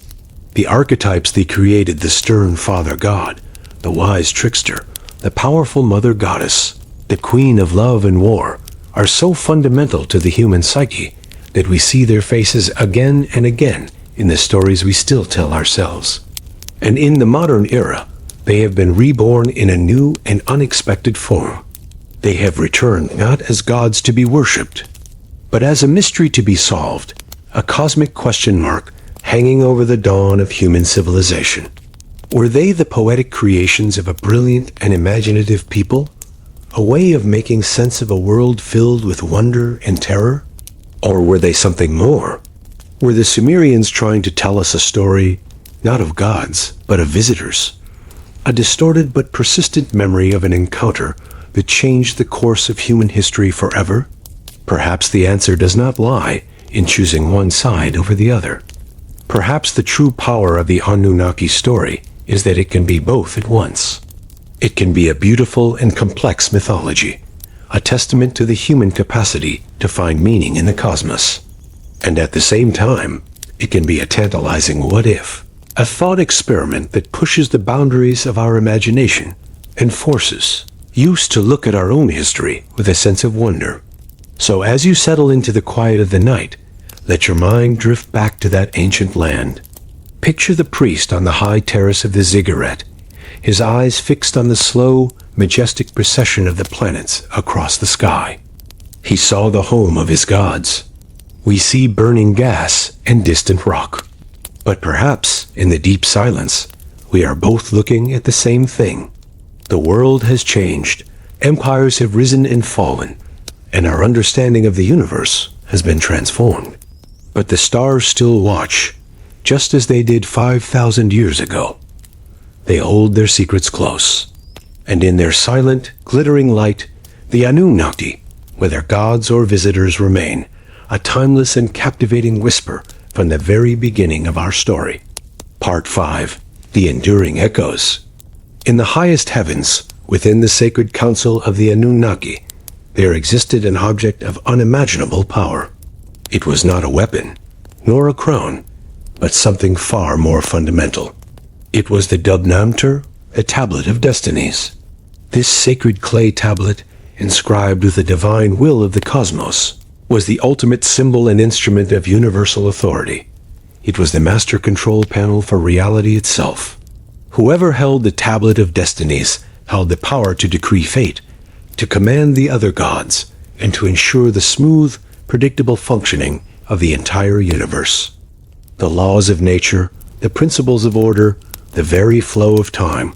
The archetypes they created, the stern father god, the wise trickster, the powerful mother goddess, the queen of love and war, are so fundamental to the human psyche that we see their faces again and again in the stories we still tell ourselves. And in the modern era, they have been reborn in a new and unexpected form. They have returned not as gods to be worshipped, but as a mystery to be solved, a cosmic question mark hanging over the dawn of human civilization. Were they the poetic creations of a brilliant and imaginative people? A way of making sense of a world filled with wonder and terror? Or were they something more? Were the Sumerians trying to tell us a story, not of gods, but of visitors? A distorted but persistent memory of an encounter that changed the course of human history forever? Perhaps the answer does not lie in choosing one side over the other. Perhaps the true power of the Anunnaki story is that it can be both at once. It can be a beautiful and complex mythology, a testament to the human capacity to find meaning in the cosmos. And at the same time, it can be a tantalizing what-if, a thought experiment that pushes the boundaries of our imagination and forces us to look at our own history with a sense of wonder. So as you settle into the quiet of the night, let your mind drift back to that ancient land. Picture the priest on the high terrace of the ziggurat, his eyes fixed on the slow, majestic procession of the planets across the sky. He saw the home of his gods. We see burning gas and distant rock. But perhaps, in the deep silence, we are both looking at the same thing. The world has changed, empires have risen and fallen, and our understanding of the universe has been transformed. But the stars still watch, just as they did 5,000 years ago. They hold their secrets close, and in their silent, glittering light, the Anunnaki, whether gods or visitors, remain, a timeless and captivating whisper from the very beginning of our story. Part 5. The Enduring Echoes. In the highest heavens, within the sacred council of the Anunnaki, there existed an object of unimaginable power. It was not a weapon, nor a crown, but something far more fundamental. It was the Dubnamter, a tablet of destinies. This sacred clay tablet, inscribed with the divine will of the cosmos, was the ultimate symbol and instrument of universal authority. It was the master control panel for reality itself. Whoever held the tablet of destinies held the power to decree fate, to command the other gods, and to ensure the smooth, predictable functioning of the entire universe. The laws of nature, the principles of order, the very flow of time,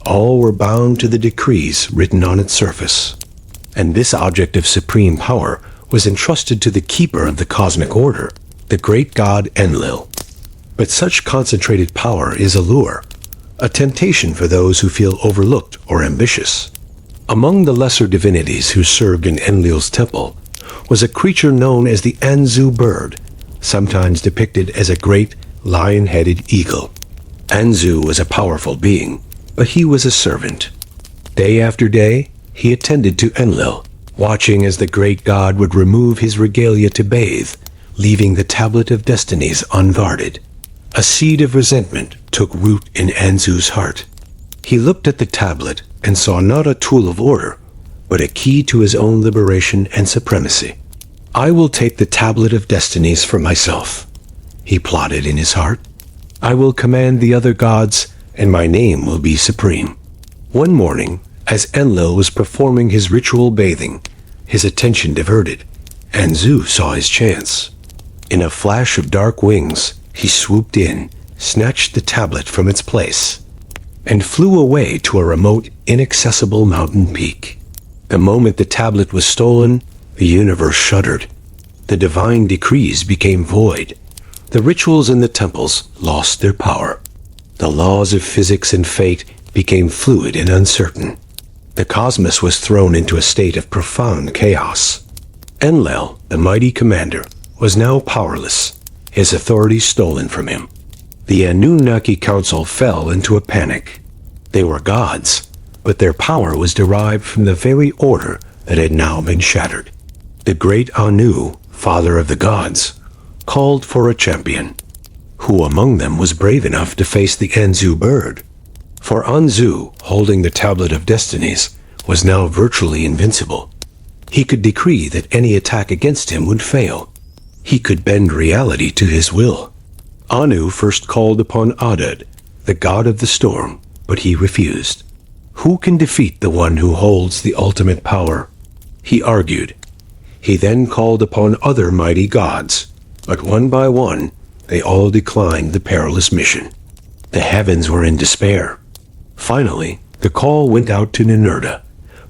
all were bound to the decrees written on its surface. And this object of supreme power was entrusted to the keeper of the cosmic order, the great god Enlil. But such concentrated power is a lure, a temptation for those who feel overlooked or ambitious. Among the lesser divinities who served in Enlil's temple was a creature known as the Anzu bird, sometimes depicted as a great lion-headed eagle. Anzu was a powerful being, but he was a servant. Day after day, he attended to Enlil, watching as the great god would remove his regalia to bathe, leaving the tablet of destinies unguarded. A seed of resentment took root in Anzu's heart. He looked at the tablet and saw not a tool of order, but a key to his own liberation and supremacy. I will take the tablet of destinies for myself, he plotted in his heart. I will command the other gods, and my name will be supreme. One morning, as Enlil was performing his ritual bathing, his attention diverted. Anzu saw his chance. In a flash of dark wings, he swooped in, snatched the tablet from its place, and flew away to a remote, inaccessible mountain peak. The moment the tablet was stolen, the universe shuddered. The divine decrees became void. The rituals in the temples lost their power. The laws of physics and fate became fluid and uncertain. The cosmos was thrown into a state of profound chaos. Enlil, the mighty commander, was now powerless, his authority stolen from him. The Anunnaki Council fell into a panic. They were gods, but their power was derived from the very order that had now been shattered. The great Anu, father of the gods, called for a champion. Who among them was brave enough to face the Anzu bird? For Anzu, holding the Tablet of Destinies, was now virtually invincible. He could decree that any attack against him would fail. He could bend reality to his will. Anu first called upon Adad, the god of the storm, but he refused. Who can defeat the one who holds the ultimate power? He argued. He then called upon other mighty gods, but one by one, they all declined the perilous mission. The heavens were in despair. Finally, the call went out to Ninurta,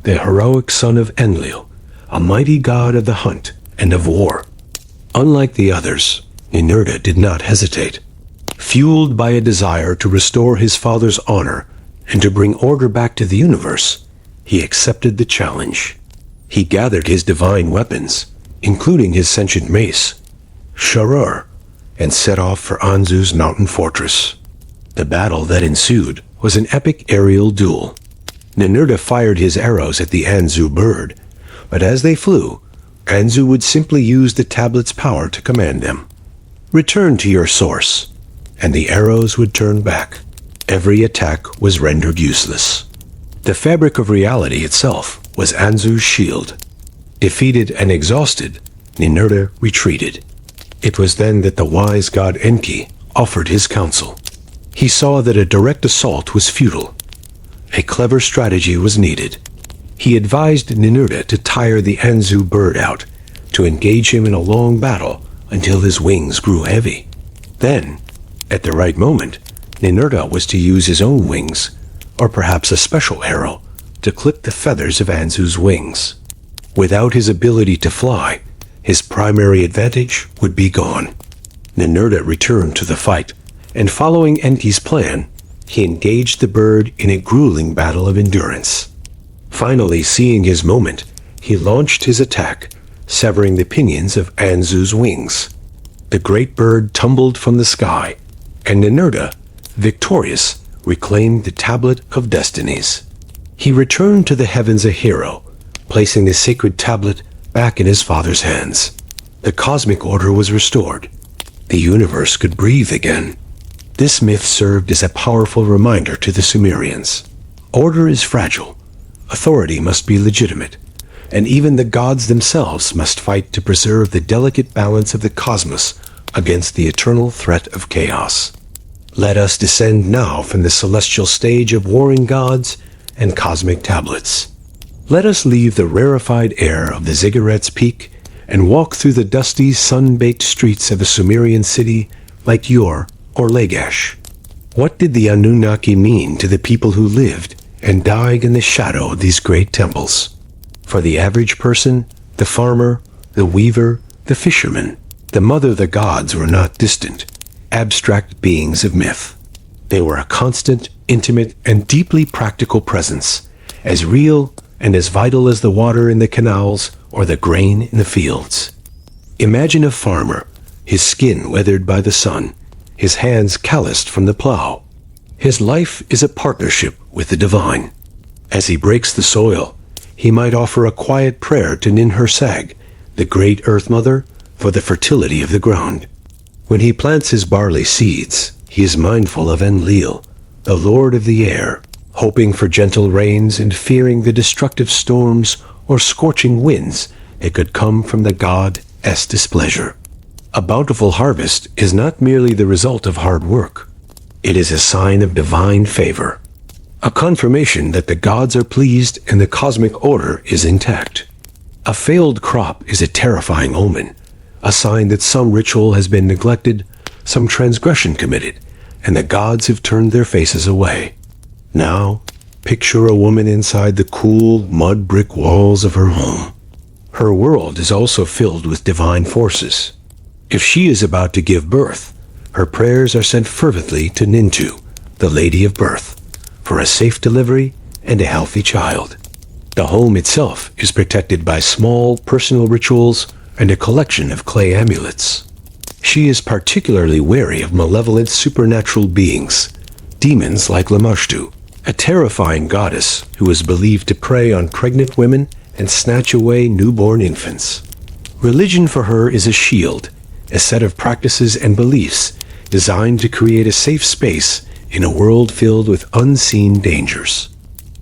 the heroic son of Enlil, a mighty god of the hunt and of war. Unlike the others, Ninurta did not hesitate. Fueled by a desire to restore his father's honor and to bring order back to the universe, he accepted the challenge. He gathered his divine weapons, including his sentient mace, Sharur, and set off for Anzu's mountain fortress. The battle that ensued was an epic aerial duel. Ninurta fired his arrows at the Anzu bird, but as they flew, Anzu would simply use the tablet's power to command them. Return to your source, and the arrows would turn back. Every attack was rendered useless. The fabric of reality itself was Anzu's shield. Defeated and exhausted, Ninurta retreated. It was then that the wise god Enki offered his counsel. He saw that a direct assault was futile. A clever strategy was needed. He advised Ninurta to tire the Anzu bird out, to engage him in a long battle until his wings grew heavy. Then, at the right moment, Ninurta was to use his own wings, or perhaps a special arrow, to clip the feathers of Anzu's wings. Without his ability to fly, his primary advantage would be gone. Ninurta returned to the fight, and following Enki's plan, he engaged the bird in a grueling battle of endurance. Finally, seeing his moment, he launched his attack, severing the pinions of Anzu's wings. The great bird tumbled from the sky, and Ninurta, victorious, reclaimed the Tablet of Destinies. He returned to the heavens a hero, placing the sacred tablet back in his father's hands. The cosmic order was restored. The universe could breathe again. This myth served as a powerful reminder to the Sumerians. Order is fragile. Authority must be legitimate. And even the gods themselves must fight to preserve the delicate balance of the cosmos against the eternal threat of chaos. Let us descend now from the celestial stage of warring gods and cosmic tablets. Let us leave the rarefied air of the Ziggurat's peak and walk through the dusty, sun-baked streets of a Sumerian city like Ur or Lagash. What did the Anunnaki mean to the people who lived and died in the shadow of these great temples? For the average person, the farmer, the weaver, the fisherman, the mother of the gods were not distant, abstract beings of myth. They were a constant, intimate, and deeply practical presence, as real and as vital as the water in the canals or the grain in the fields. Imagine a farmer, his skin weathered by the sun, his hands calloused from the plow. His life is a partnership with the divine. As he breaks the soil, he might offer a quiet prayer to Ninhursag, the great Earth Mother, for the fertility of the ground. When he plants his barley seeds, he is mindful of Enlil, the Lord of the air, hoping for gentle rains and fearing the destructive storms or scorching winds that could come from the god's displeasure. A bountiful harvest is not merely the result of hard work. It is a sign of divine favor, a confirmation that the gods are pleased and the cosmic order is intact. A failed crop is a terrifying omen, a sign that some ritual has been neglected, some transgression committed, and the gods have turned their faces away. Now, picture a woman inside the cool, mud brick walls of her home. Her world is also filled with divine forces. If she is about to give birth, her prayers are sent fervently to Nintu, the Lady of Birth, for a safe delivery and a healthy child. The home itself is protected by small personal rituals and a collection of clay amulets. She is particularly wary of malevolent supernatural beings, demons like Lamashtu, a terrifying goddess who is believed to prey on pregnant women and snatch away newborn infants. Religion for her is a shield, a set of practices and beliefs designed to create a safe space in a world filled with unseen dangers.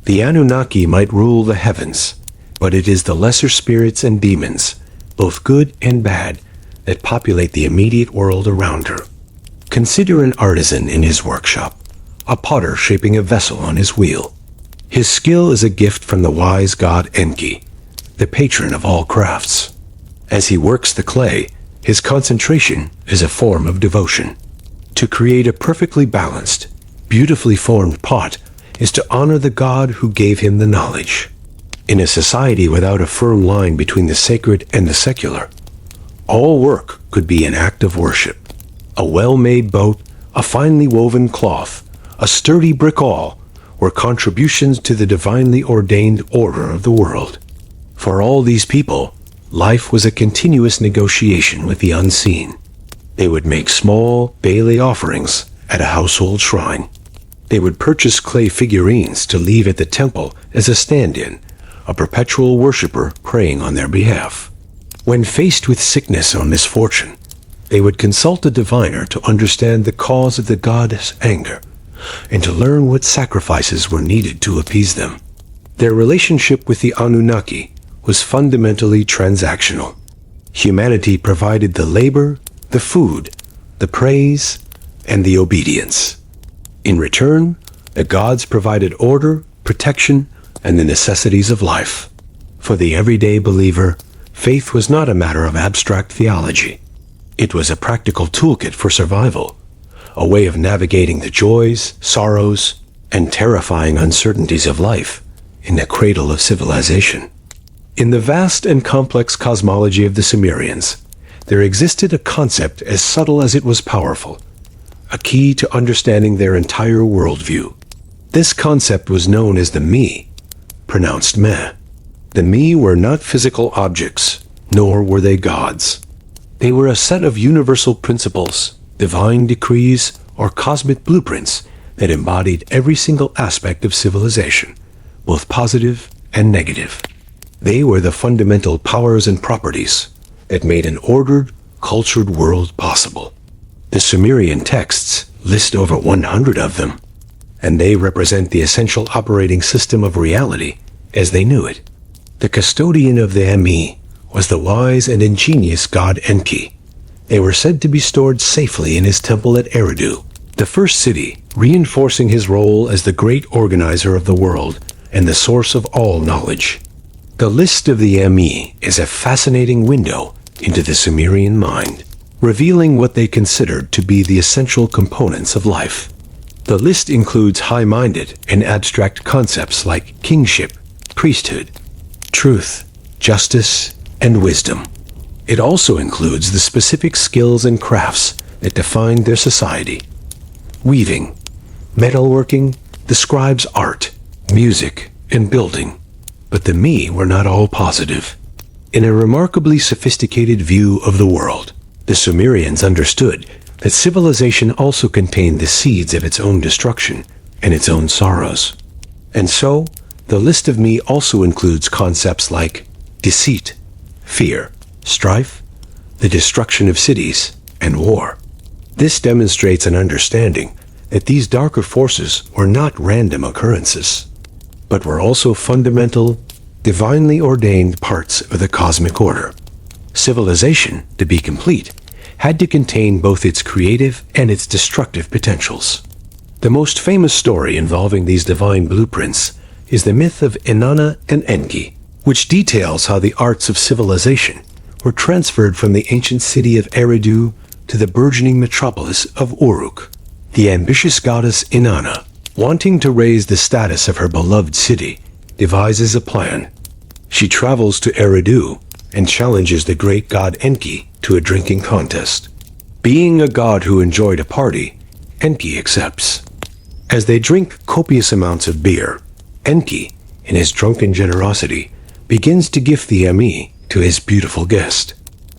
The Anunnaki might rule the heavens, but it is the lesser spirits and demons, both good and bad, that populate the immediate world around her. Consider an artisan in his workshop, a potter shaping a vessel on his wheel. His skill is a gift from the wise god Enki, the patron of all crafts. As he works the clay, his concentration is a form of devotion. To create a perfectly balanced, beautifully formed pot is to honor the god who gave him the knowledge. In a society without a firm line between the sacred and the secular, All work could be an act of worship. A well-made boat, a finely woven cloth, a sturdy brick wall were contributions to the divinely ordained order of the world. For all these people, life was a continuous negotiation with the unseen. They would make small daily offerings at a household shrine. They would purchase clay figurines to leave at the temple as a stand-in, a perpetual worshiper praying on their behalf. When faced with sickness or misfortune, they would consult a diviner to understand the cause of the goddess' anger and to learn what sacrifices were needed to appease them. Their relationship with the Anunnaki was fundamentally transactional. Humanity provided the labor, the food, the praise, and the obedience. In return, the gods provided order, protection, and the necessities of life. For the everyday believer, faith was not a matter of abstract theology. It was a practical toolkit for survival, a way of navigating the joys, sorrows, and terrifying uncertainties of life in the cradle of civilization. In the vast and complex cosmology of the Sumerians, there existed a concept as subtle as it was powerful, a key to understanding their entire worldview. This concept was known as the me, pronounced meh. The me were not physical objects, nor were they gods. They were a set of universal principles, divine decrees, or cosmic blueprints that embodied every single aspect of civilization, both positive and negative. They were the fundamental powers and properties that made an ordered, cultured world possible. The Sumerian texts list over 100 of them, and they represent the essential operating system of reality as they knew it. The custodian of the Ami was the wise and ingenious god Enki. They were said to be stored safely in his temple at Eridu, the first city, reinforcing his role as the great organizer of the world and the source of all knowledge. The list of the Ami is a fascinating window into the Sumerian mind, revealing what they considered to be the essential components of life. The list includes high-minded and abstract concepts like kingship, priesthood, truth, justice, and wisdom. It also includes the specific skills and crafts that defined their society. Weaving, metalworking describes art, music, and building. But the me were not all positive. In a remarkably sophisticated view of the world, the Sumerians understood that civilization also contained the seeds of its own destruction and its own sorrows. And so, the list of me also includes concepts like deceit, fear, strife, the destruction of cities, and war. This demonstrates an understanding that these darker forces were not random occurrences, but were also fundamental, divinely ordained parts of the cosmic order. Civilization, to be complete, had to contain both its creative and its destructive potentials. The most famous story involving these divine blueprints is the myth of Inanna and Enki, which details how the arts of civilization were transferred from the ancient city of Eridu to the burgeoning metropolis of Uruk. The ambitious goddess Inanna, wanting to raise the status of her beloved city, devises a plan. She travels to Eridu and challenges the great god Enki to a drinking contest. Being a god who enjoyed a party, Enki accepts. As they drink copious amounts of beer, Enki, in his drunken generosity, begins to gift the Ami to his beautiful guest.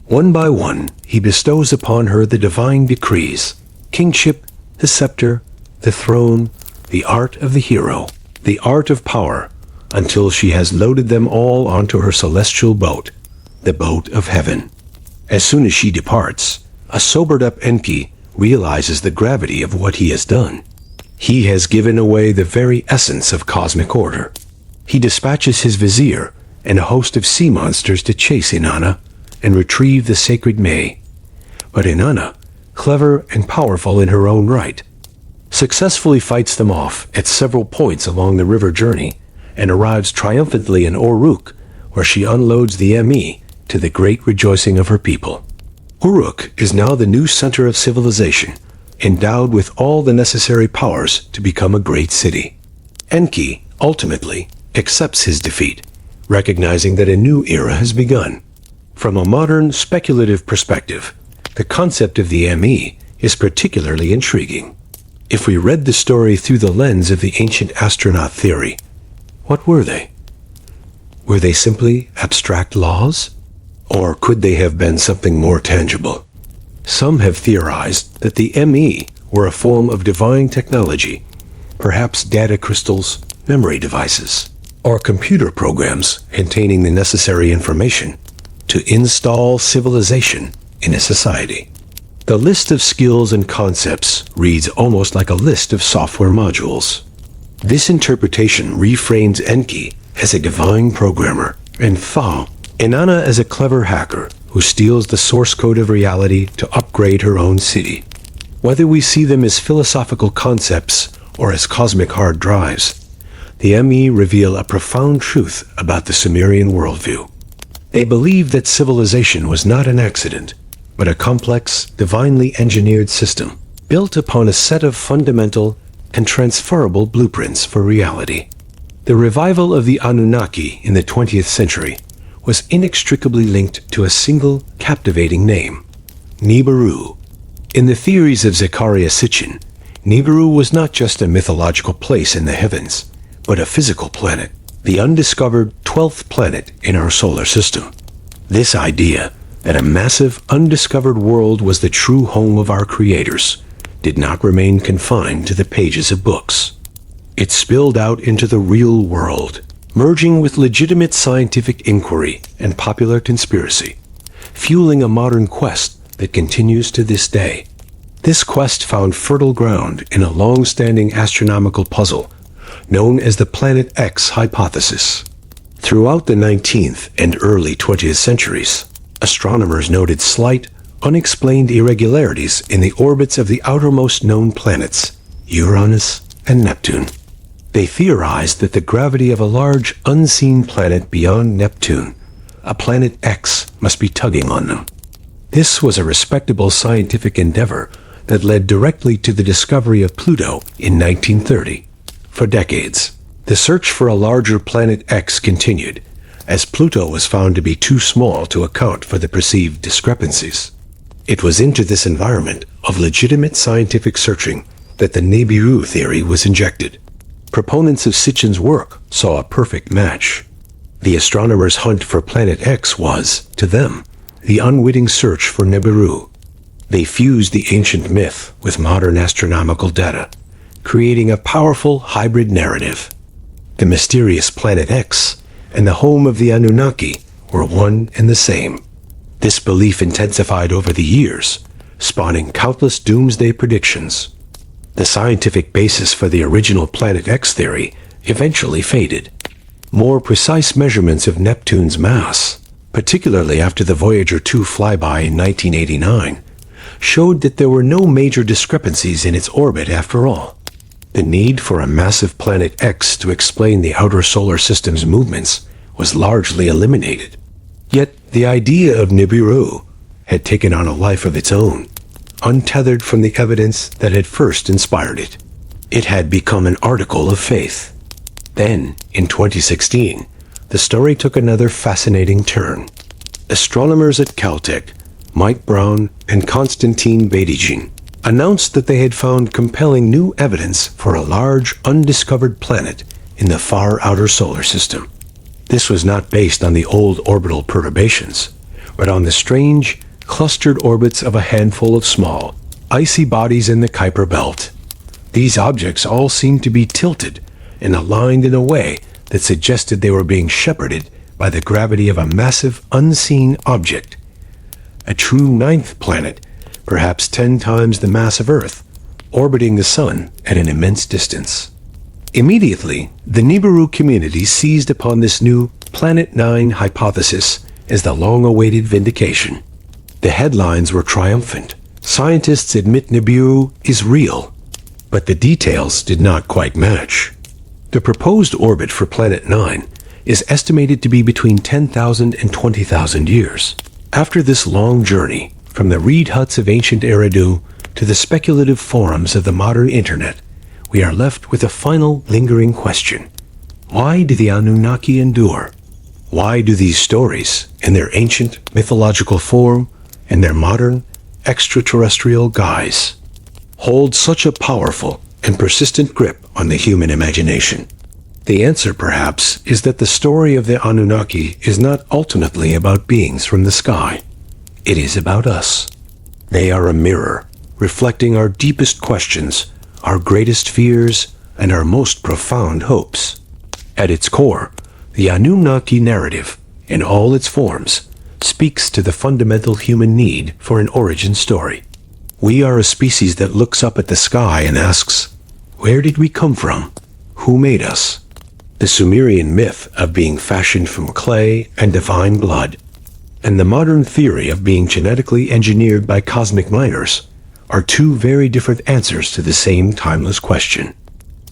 One by one, he bestows upon her the divine decrees: kingship, the scepter, the throne, the art of the hero, the art of power, until she has loaded them all onto her celestial boat, the boat of heaven. As soon as she departs, a sobered-up Enki realizes the gravity of what he has done. He has given away the very essence of cosmic order. He dispatches his vizier and a host of sea monsters to chase Inanna and retrieve the sacred May. But Inanna, clever and powerful in her own right, successfully fights them off at several points along the river journey and arrives triumphantly in Uruk, where she unloads the Ami to the great rejoicing of her people. Uruk is now the new center of civilization, endowed with all the necessary powers to become a great city. Enki, ultimately, accepts his defeat, recognizing that a new era has begun. From a modern speculative perspective, the concept of the ME is particularly intriguing. If we read the story through the lens of the ancient astronaut theory, what were they? Were they simply abstract laws? Or could they have been something more tangible? Some have theorized that the ME were a form of divine technology, perhaps data crystals, memory devices, or computer programs containing the necessary information to install civilization in a society. The list of skills and concepts reads almost like a list of software modules. This interpretation reframes Enki as a divine programmer and Fa, Inanna, as a clever hacker who steals the source code of reality to upgrade her own city. Whether we see them as philosophical concepts or as cosmic hard drives, the ME reveal a profound truth about the Sumerian worldview. They believed that civilization was not an accident, but a complex, divinely engineered system built upon a set of fundamental and transferable blueprints for reality. The revival of the Anunnaki in the 20th century was inextricably linked to a single captivating name, Nibiru. In the theories of Zecharia Sitchin, Nibiru was not just a mythological place in the heavens, but a physical planet, the undiscovered 12th planet in our solar system. This idea that a massive, undiscovered world was the true home of our creators did not remain confined to the pages of books. It spilled out into the real world, merging with legitimate scientific inquiry and popular conspiracy, fueling a modern quest that continues to this day. This quest found fertile ground in a long-standing astronomical puzzle known as the Planet X hypothesis. Throughout the 19th and early 20th centuries, astronomers noted slight, unexplained irregularities in the orbits of the outermost known planets, Uranus and Neptune. They theorized that the gravity of a large, unseen planet beyond Neptune, a Planet X, must be tugging on them. This was a respectable scientific endeavor that led directly to the discovery of Pluto in 1930. For decades, the search for a larger Planet X continued, as Pluto was found to be too small to account for the perceived discrepancies. It was into this environment of legitimate scientific searching that the Nibiru theory was injected. Proponents of Sitchin's work saw a perfect match. The astronomers' hunt for Planet X was, to them, the unwitting search for Nibiru. They fused the ancient myth with modern astronomical data, creating a powerful hybrid narrative. The mysterious Planet X and the home of the Anunnaki were one and the same. This belief intensified over the years, spawning countless doomsday predictions. The scientific basis for the original Planet X theory eventually faded. More precise measurements of Neptune's mass, particularly after the Voyager 2 flyby in 1989, showed that there were no major discrepancies in its orbit after all. The need for a massive Planet X to explain the outer solar system's movements was largely eliminated. Yet the idea of Nibiru had taken on a life of its own, untethered from the evidence that had first inspired it. It had become an article of faith. Then, in 2016, the story took another fascinating turn. Astronomers at Caltech, Mike Brown and Konstantin Batygin, announced that they had found compelling new evidence for a large, undiscovered planet in the far outer solar system. This was not based on the old orbital perturbations, but on the strange, clustered orbits of a handful of small, icy bodies in the Kuiper Belt. These objects all seemed to be tilted and aligned in a way that suggested they were being shepherded by the gravity of a massive, unseen object. A true ninth planet, perhaps 10 times the mass of Earth, orbiting the Sun at an immense distance. Immediately, the Nibiru community seized upon this new Planet 9 hypothesis as the long-awaited vindication. The headlines were triumphant. Scientists admit Nibiru is real, but the details did not quite match. The proposed orbit for Planet 9 is estimated to be between 10,000 and 20,000 years. After this long journey, from the reed huts of ancient Eridu to the speculative forums of the modern internet, we are left with a final lingering question. Why do the Anunnaki endure? Why do these stories, in their ancient mythological form and their modern extraterrestrial guise, hold such a powerful and persistent grip on the human imagination? The answer, perhaps, is that the story of the Anunnaki is not ultimately about beings from the sky. It is about us. They are a mirror, reflecting our deepest questions, our greatest fears, and our most profound hopes. At its core, the Anunnaki narrative, in all its forms, speaks to the fundamental human need for an origin story. We are a species that looks up at the sky and asks, where did we come from? Who made us? The Sumerian myth of being fashioned from clay and divine blood, and the modern theory of being genetically engineered by cosmic miners, are two very different answers to the same timeless question.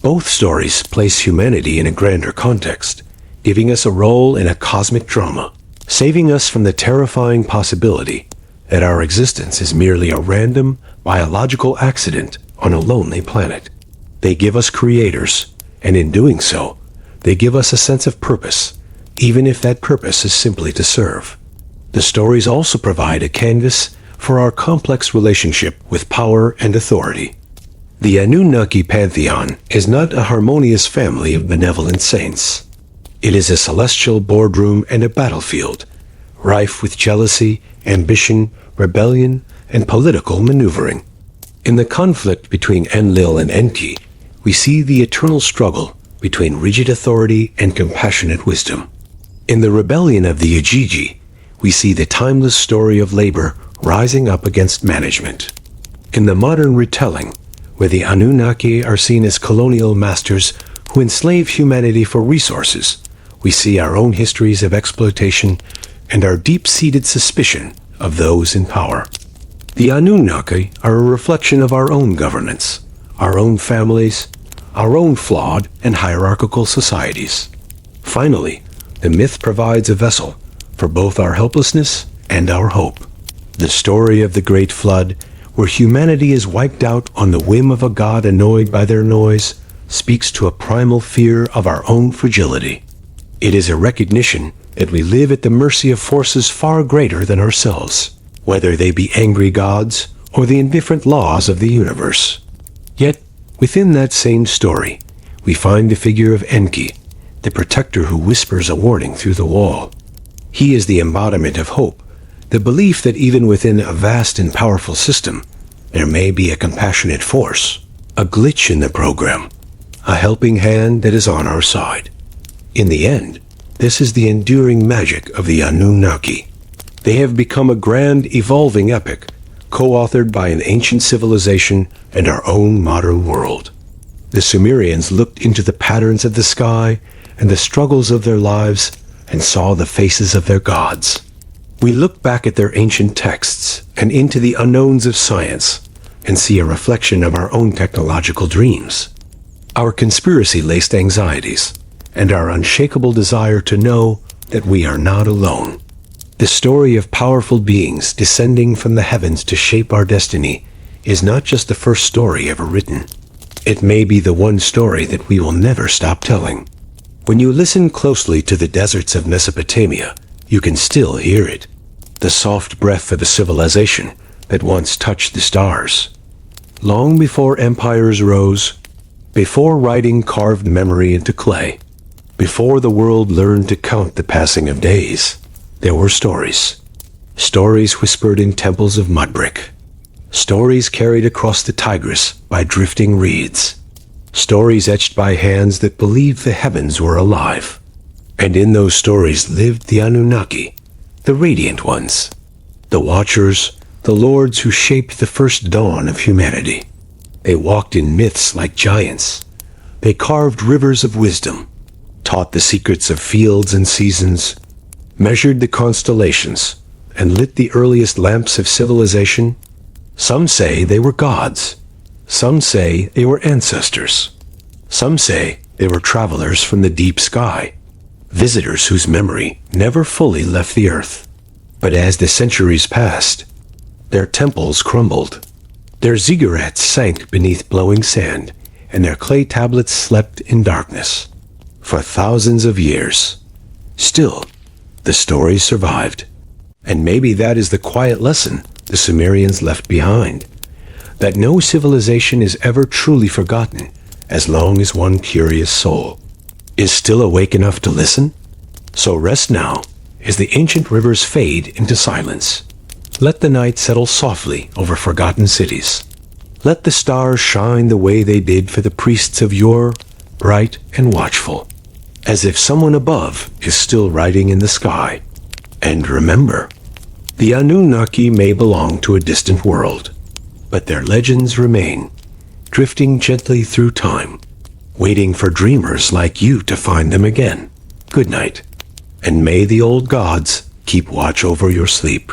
Both stories place humanity in a grander context, giving us a role in a cosmic drama, saving us from the terrifying possibility that our existence is merely a random biological accident on a lonely planet. They give us creators, and in doing so, they give us a sense of purpose, even if that purpose is simply to serve. The stories also provide a canvas for our complex relationship with power and authority. The Anunnaki pantheon is not a harmonious family of benevolent saints. It is a celestial boardroom and a battlefield, rife with jealousy, ambition, rebellion, and political maneuvering. In the conflict between Enlil and Enki, we see the eternal struggle between rigid authority and compassionate wisdom. In the rebellion of the Ujiji, we see the timeless story of labor rising up against management. In the modern retelling, where the Anunnaki are seen as colonial masters who enslave humanity for resources, we see our own histories of exploitation and our deep-seated suspicion of those in power. The Anunnaki are a reflection of our own governance, our own families, our own flawed and hierarchical societies. Finally, the myth provides a vessel for both our helplessness and our hope. The story of the Great Flood, where humanity is wiped out on the whim of a god annoyed by their noise, speaks to a primal fear of our own fragility. It is a recognition that we live at the mercy of forces far greater than ourselves, whether they be angry gods or the indifferent laws of the universe. Yet, within that same story, we find the figure of Enki, the protector who whispers a warning through the wall. He is the embodiment of hope, the belief that even within a vast and powerful system, there may be a compassionate force, a glitch in the program, a helping hand that is on our side. In the end, this is the enduring magic of the Anunnaki. They have become a grand, evolving epic, co-authored by an ancient civilization and our own modern world. The Sumerians looked into the patterns of the sky and the struggles of their lives and saw the faces of their gods. We look back at their ancient texts and into the unknowns of science and see a reflection of our own technological dreams, our conspiracy-laced anxieties, and our unshakable desire to know that we are not alone. The story of powerful beings descending from the heavens to shape our destiny is not just the first story ever written. It may be the one story that we will never stop telling. When you listen closely to the deserts of Mesopotamia, you can still hear it. The soft breath of a civilization that once touched the stars. Long before empires rose, before writing carved memory into clay, before the world learned to count the passing of days, there were stories. Stories whispered in temples of mud brick. Stories carried across the Tigris by drifting reeds. Stories etched by hands that believed the heavens were alive. And in those stories lived the Anunnaki, the radiant ones, the watchers, the lords who shaped the first dawn of humanity. They walked in myths like giants. They carved rivers of wisdom, taught the secrets of fields and seasons, measured the constellations, and lit the earliest lamps of civilization. Some say they were gods. Some say they were ancestors. Some say they were travelers from the deep sky, visitors whose memory never fully left the earth. But as the centuries passed, their temples crumbled, their ziggurats sank beneath blowing sand, and their clay tablets slept in darkness. For thousands of years, still, the stories survived. And maybe that is the quiet lesson the Sumerians left behind, that no civilization is ever truly forgotten as long as one curious soul is still awake enough to listen. So rest now as the ancient rivers fade into silence. Let the night settle softly over forgotten cities. Let the stars shine the way they did for the priests of yore, bright and watchful, as if someone above is still writing in the sky. And remember, the Anunnaki may belong to a distant world, but their legends remain, drifting gently through time, waiting for dreamers like you to find them again. Good night, and may the old gods keep watch over your sleep.